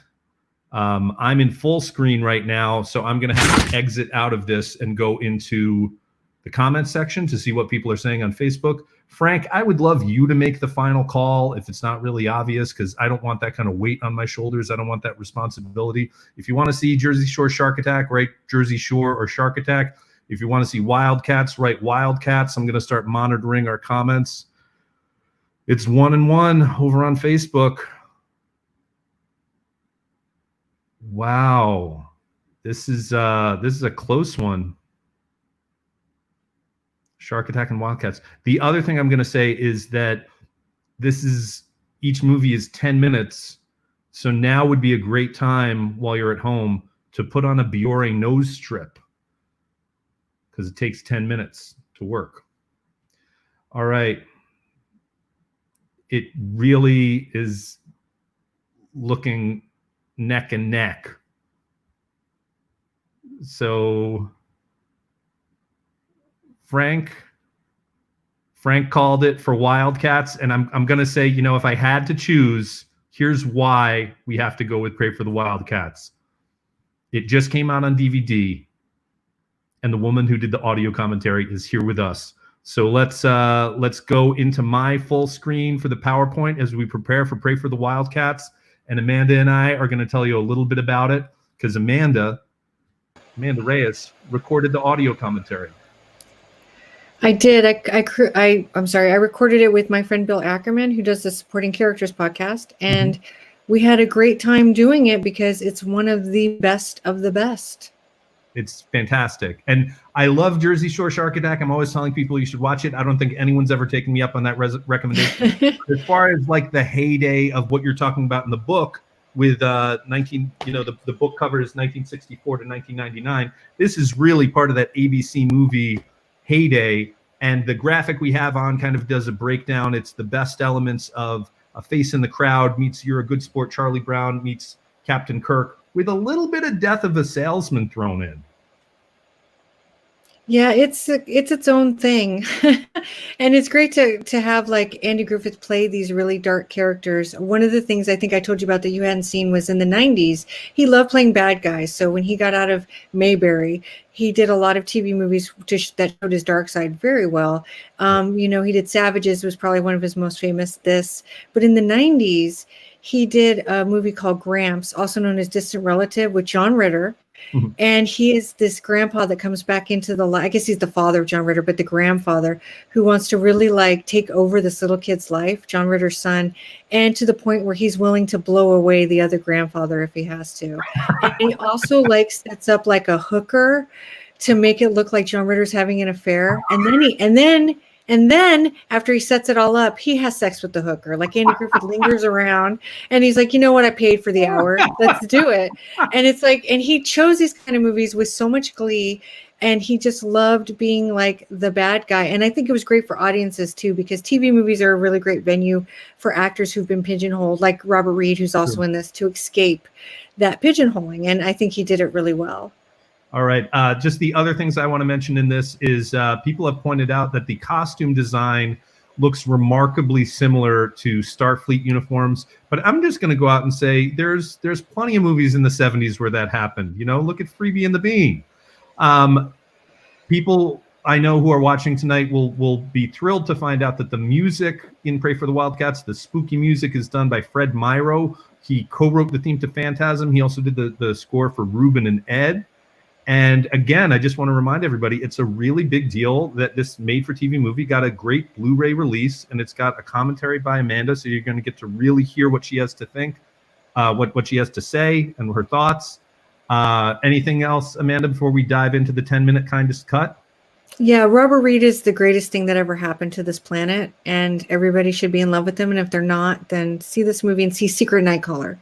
I'm in full screen right now, so I'm going to have to exit out of this and go into the comments section to see what people are saying on Facebook. Frank, I would love you to make the final call if it's not really obvious, because I don't want that kind of weight on my shoulders. I don't want that responsibility. If you want to see Jersey Shore Shark Attack, write Jersey Shore or Shark Attack. If you want to see Wildcats, write Wildcats. I'm going to start monitoring our comments. It's 1-1 over on Facebook. Wow, this is a close one. Shark Attack and Wildcats. The other thing I'm going to say is that each movie is 10 minutes. So now would be a great time while you're at home to put on a Biore nose strip because it takes 10 minutes to work. All right. It really is looking neck and neck. So Frank called it for Wildcats, and I'm going to say, if I had to choose, here's why we have to go with Pray for the Wildcats. It just came out on DVD, and the woman who did the audio commentary is here with us. So let's go into my full screen for the PowerPoint as we prepare for Pray for the Wildcats. And Amanda and I are going to tell you a little bit about it because Amanda Reyes recorded the audio commentary. I did. I'm sorry. I recorded it with my friend Bill Ackerman, who does the Supporting Characters podcast, and we had a great time doing it because it's one of the best of the best. It's fantastic. And I love Jersey Shore Shark Attack. I'm always telling people you should watch it. I don't think anyone's ever taken me up on that recommendation. As far as like the heyday of what you're talking about in the book with the book covers 1964 to 1999. This is really part of that ABC movie heyday. And the graphic we have on kind of does a breakdown. It's the best elements of A Face in the Crowd meets You're a Good Sport, Charlie Brown meets Captain Kirk, with a little bit of Death of a Salesman thrown in. Yeah, it's its own thing. And it's great to have like Andy Griffith play these really dark characters. One of the things I think I told you about that you hadn't seen was in the 90s, he loved playing bad guys. So when he got out of Mayberry, he did a lot of TV movies that showed his dark side very well. He did Savages, was probably one of his most famous. But in the 90s, he did a movie called Gramps, also known as Distant Relative, with John Ritter. Mm-hmm. And he is this grandpa that comes back into the life. I guess he's the father of John Ritter, but the grandfather who wants to really like take over this little kid's life, John Ritter's son, and to the point where he's willing to blow away the other grandfather if he has to. And he also like sets up like a hooker to make it look like John Ritter's having an affair. And then after he sets it all up, he has sex with the hooker. Like Andy Griffith lingers around and he's like, you know what? I paid for the hour. Let's do it. And it's like, and he chose these kind of movies with so much glee, and he just loved being like the bad guy. And I think it was great for audiences too, because TV movies are a really great venue for actors who've been pigeonholed, like Robert Reed, who's also in this, to escape that pigeonholing. And I think he did it really well. All right. Just the other things I want to mention in this is people have pointed out that the costume design looks remarkably similar to Starfleet uniforms. But I'm just going to go out and say there's plenty of movies in the 70s where that happened. Look at Freebie and the Bean. People I know who are watching tonight will be thrilled to find out that the music in Pray for the Wildcats, the spooky music, is done by Fred Myrow. He co-wrote the theme to Phantasm. He also did the score for Ruben and Ed. And again, I just want to remind everybody, it's a really big deal that this made-for-TV movie got a great Blu-ray release, and it's got a commentary by Amanda, so you're going to get to really hear what she has to think, what she has to say, and her thoughts. Anything else, Amanda, before we dive into the 10-minute kindest cut? Yeah, Robert Reed is the greatest thing that ever happened to this planet, and everybody should be in love with him. And if they're not, then see this movie and see Secret Nightcaller.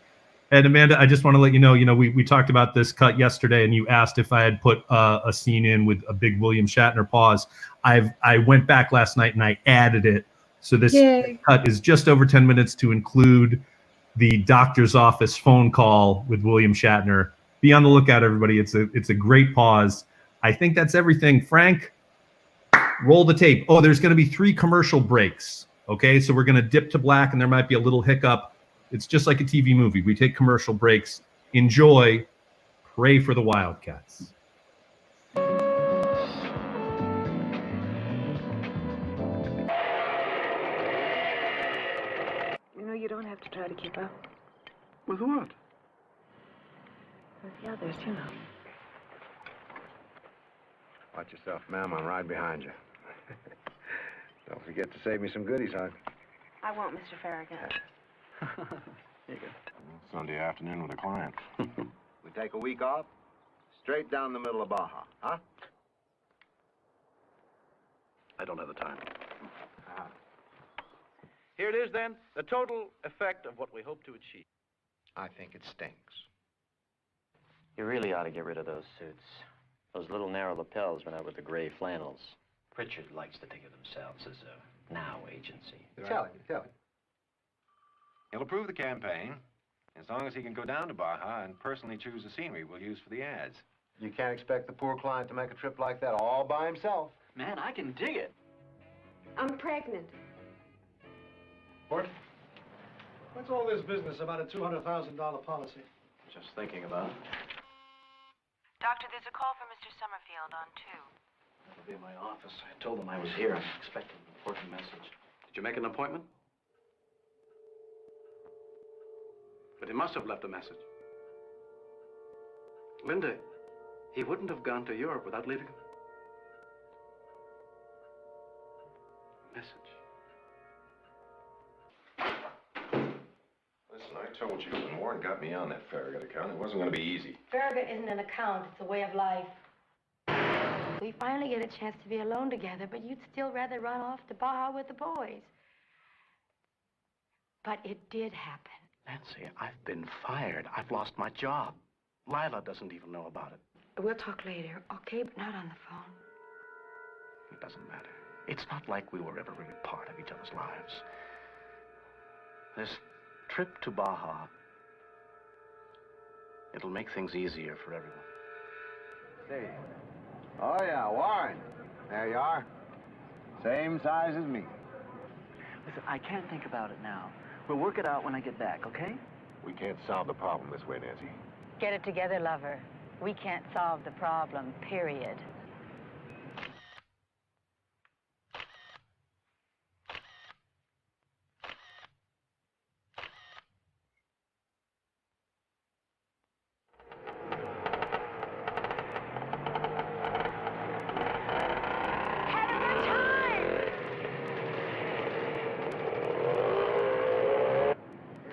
And Amanda, I just want to let you know, we talked about this cut yesterday, and you asked if I had put a scene in with a big William Shatner pause. I went back last night and I added it. So this cut is just over 10 minutes to include the doctor's office phone call with William Shatner. Be on the lookout, everybody. It's a great pause. I think that's everything. Frank, roll the tape. Oh, there's going to be 3 commercial breaks. Okay, so we're going to dip to black, and there might be a little hiccup. It's just like a TV movie. We take commercial breaks. Enjoy. Pray for the Wildcats. You don't have to try to keep up. With what? With the others, Watch yourself, ma'am. I'm right behind you. Don't forget to save me some goodies, huh? I won't, Mr. Farragut. Here you go. Sunday afternoon with a client. We take a week off, straight down the middle of Baja, huh? I don't have the time. Here it is, then, the total effect of what we hope to achieve. I think it stinks. You really ought to get rid of those suits. Those little narrow lapels went out with the gray flannels. Pritchard likes to think of themselves as a now agency. Tell him. He'll approve the campaign as long as he can go down to Baja and personally choose the scenery we'll use for the ads. You can't expect the poor client to make a trip like that all by himself. Man, I can dig it. I'm pregnant. What? What's all this business about a $200,000 policy? Just thinking about it. Doctor, there's a call from Mr. Summerfield on 2. That'll be in my office. I told them I was here. I'm expecting an important message. Did you make an appointment? But he must have left a message. Linda, he wouldn't have gone to Europe without leaving a message. Listen, I told you when Warren got me on that Farragut account, it wasn't going to be easy. Farragut isn't an account, it's a way of life. We finally get a chance to be alone together, but you'd still rather run off to Baja with the boys. But it did happen. Nancy, I've been fired. I've lost my job. Lila doesn't even know about it. We'll talk later, okay? But not on the phone. It doesn't matter. It's not like we were ever really part of each other's lives. This trip to Baja, it'll make things easier for everyone. Hey. Oh, yeah, Warren. There you are. Same size as me. Listen, I can't think about it now. We'll work it out when I get back, okay? We can't solve the problem this way, Nancy. Get it together, lover. We can't solve the problem, period.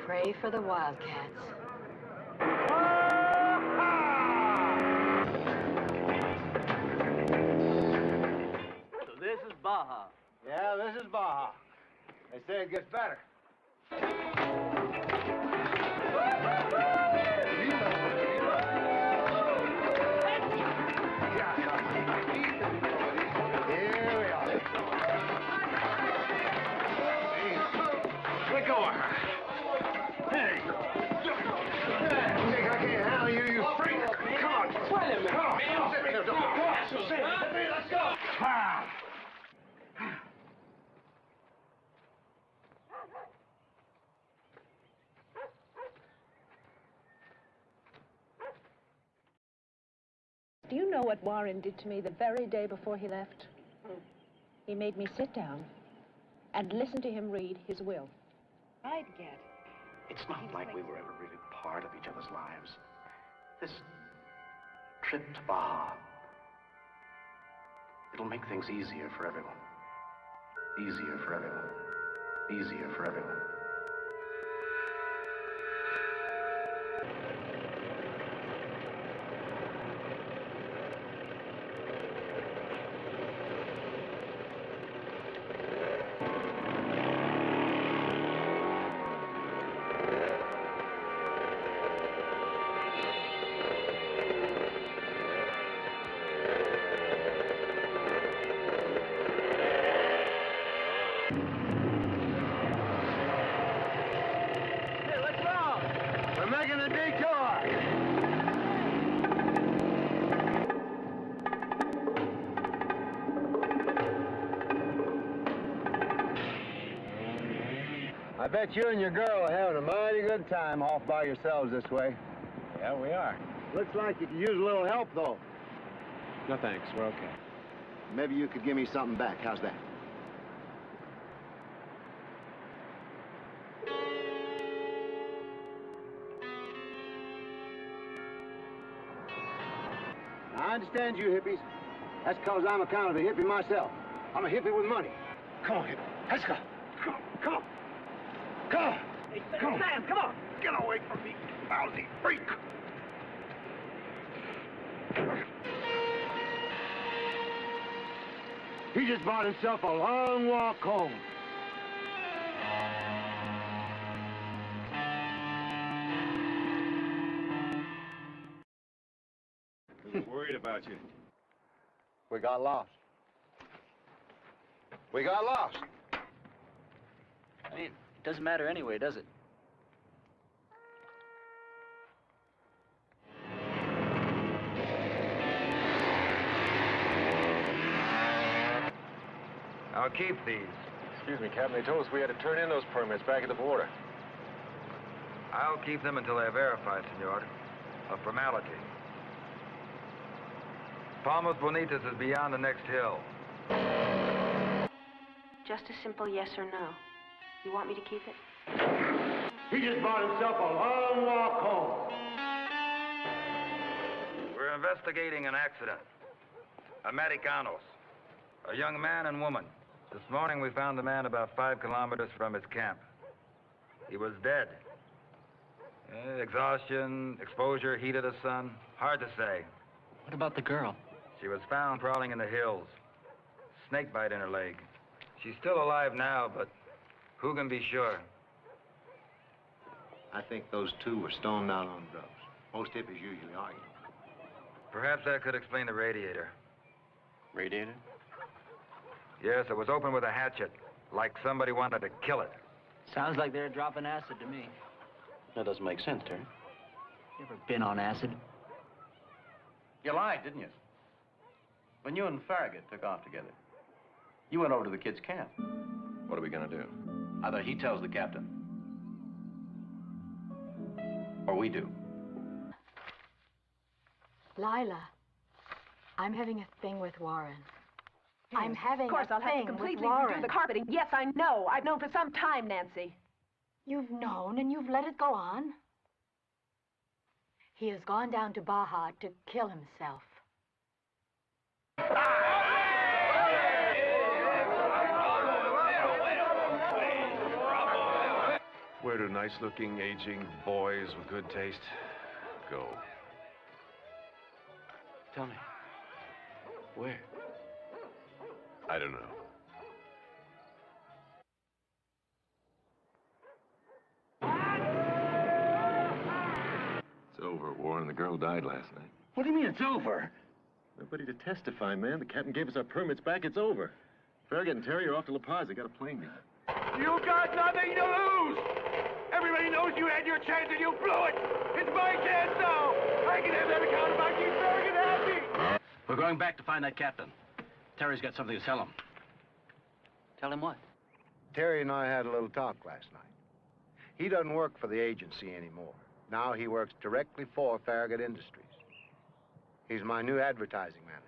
Pray for the Wildcats. So this is Baja. Yeah, this is Baja. They say it gets better. Here we are. Let go of her. Hey! You think I can't handle you, you freak? Come on. Wait a minute. Come on. Let's go. Do you know what Warren did to me the very day before he left? He made me sit down and listen to him read his will. I'd get. It's not like we were ever really part of each other's lives. This trip to Baja, it'll make things easier for everyone. Easier for everyone. Easier for everyone. I bet you and your girl are having a mighty good time off by yourselves this way. Yeah, we are. Looks like you could use a little help, though. No, thanks. We're okay. Maybe you could give me something back. How's that? Now, I understand you hippies. That's because I'm a kind of a hippie myself. I'm a hippie with money. Come on, hippie. Let's go. Come on. Come on. Come on. Hey, Sam, come on. Get away from me, lousy freak. He just bought himself a long walk home. Worried about you. We got lost. We got lost. I mean, it doesn't matter anyway, does it? I'll keep these. Excuse me, Captain. They told us we had to turn in those permits back at the border. I'll keep them until they're verified, senor. A formality. Palmos Bonitas is beyond the next hill. Just a simple yes or no. You want me to keep it? He just bought himself a long walk home. We're investigating an accident. Americanos. A young man and woman. This morning we found the man about 5 kilometers from his camp. He was dead. Exhaustion, exposure, heat of the sun. Hard to say. What about the girl? She was found crawling in the hills. Snake bite in her leg. She's still alive now, but who can be sure? I think those two were stoned out on drugs. Most hippies usually are. Perhaps that could explain the radiator. Radiator? Yes, it was open with a hatchet, like somebody wanted to kill it. Sounds like they're dropping acid to me. That doesn't make sense, Terry. You ever been on acid? You lied, didn't you? When you and Farragut took off together, you went over to the kid's camp. What are we gonna do? Either he tells the captain, or we do. Lila, I'm having a thing with Warren. I'm having Of course, a I'll have thing to completely with Warren. redo the carpeting. Yes, I know. I've known for some time, Nancy. You've known and you've let it go on. He has gone down to Baja to kill himself. Where do nice-looking, aging boys with good taste go? Tell me. Where? I don't know. It's over, Warren. The girl died last night. What do you mean it's over? Nobody to testify, man. The captain gave us our permits back. It's over. Farragut and Terry are off to La Paz. They got a plane meeting. You got nothing to lose! Everybody knows you had your chance and you blew it! It's my chance now! I can have that account if I keep Farragut happy! We're going back to find that captain. Terry's got something to tell him. Tell him what? Terry and I had a little talk last night. He doesn't work for the agency anymore. Now he works directly for Farragut Industries. He's my new advertising manager.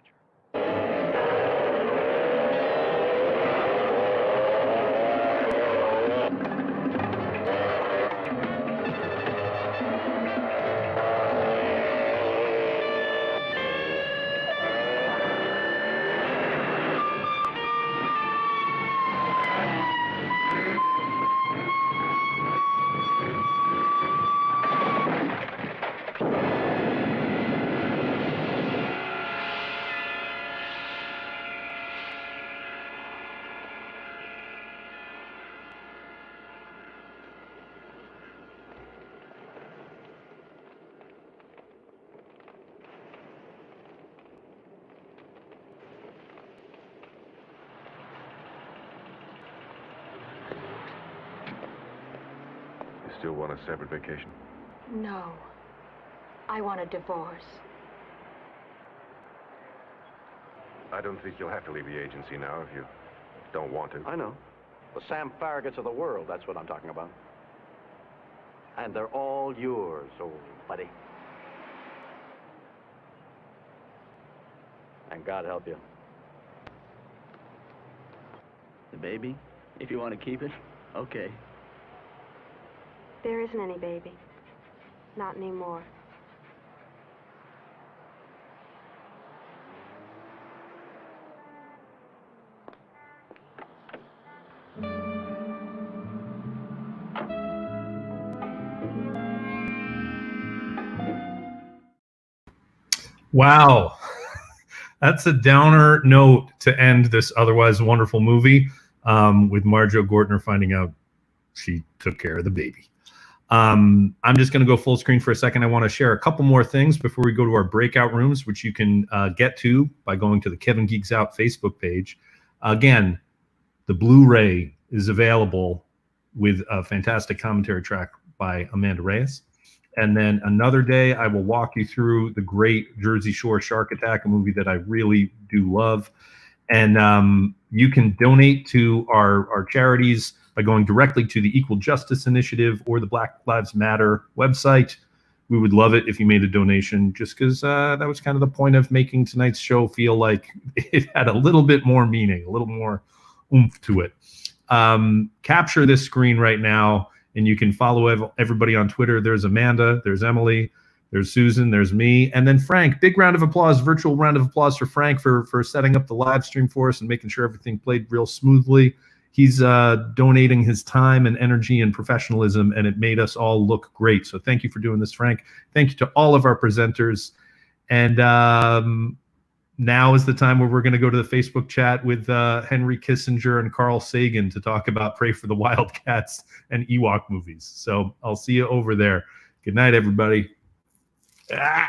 You still want a separate vacation? No. I want a divorce. I don't think you'll have to leave the agency now if you don't want to. I know. The Sam Farraguts of the world, that's what I'm talking about. And they're all yours, old buddy. And God help you. The baby? If you want to keep it, okay. There isn't any baby. Not anymore. Wow. That's a downer note to end this otherwise wonderful movie, with Marjo Gortner finding out she took care of the baby. I'm just going to go full screen for a second. I want to share a couple more things before we go to our breakout rooms, which you can get to by going to the Kevin Geeks Out Facebook page. Again, the Blu-ray is available with a fantastic commentary track by Amanda Reyes. And then another day, I will walk you through the great Jersey Shore Shark Attack, a movie that I really do love. And you can donate to our charities by going directly to the Equal Justice Initiative or the Black Lives Matter website. We would love it if you made a donation, just because that was kind of the point of making tonight's show feel like it had a little bit more meaning, a little more oomph to it. Capture this screen right now, and you can follow everybody on Twitter. There's Amanda, there's Emily, there's Susan, there's me, and then Frank. Big round of applause, virtual round of applause for Frank for setting up the live stream for us and making sure everything played real smoothly. He's donating his time and energy and professionalism, and it made us all look great. So thank you for doing this, Frank. Thank you to all of our presenters. And now is the time where we're going to go to the Facebook chat with Henry Kissinger and Carl Sagan to talk about Pray for the Wildcats and Ewok movies. So I'll see you over there. Good night, everybody. Ah!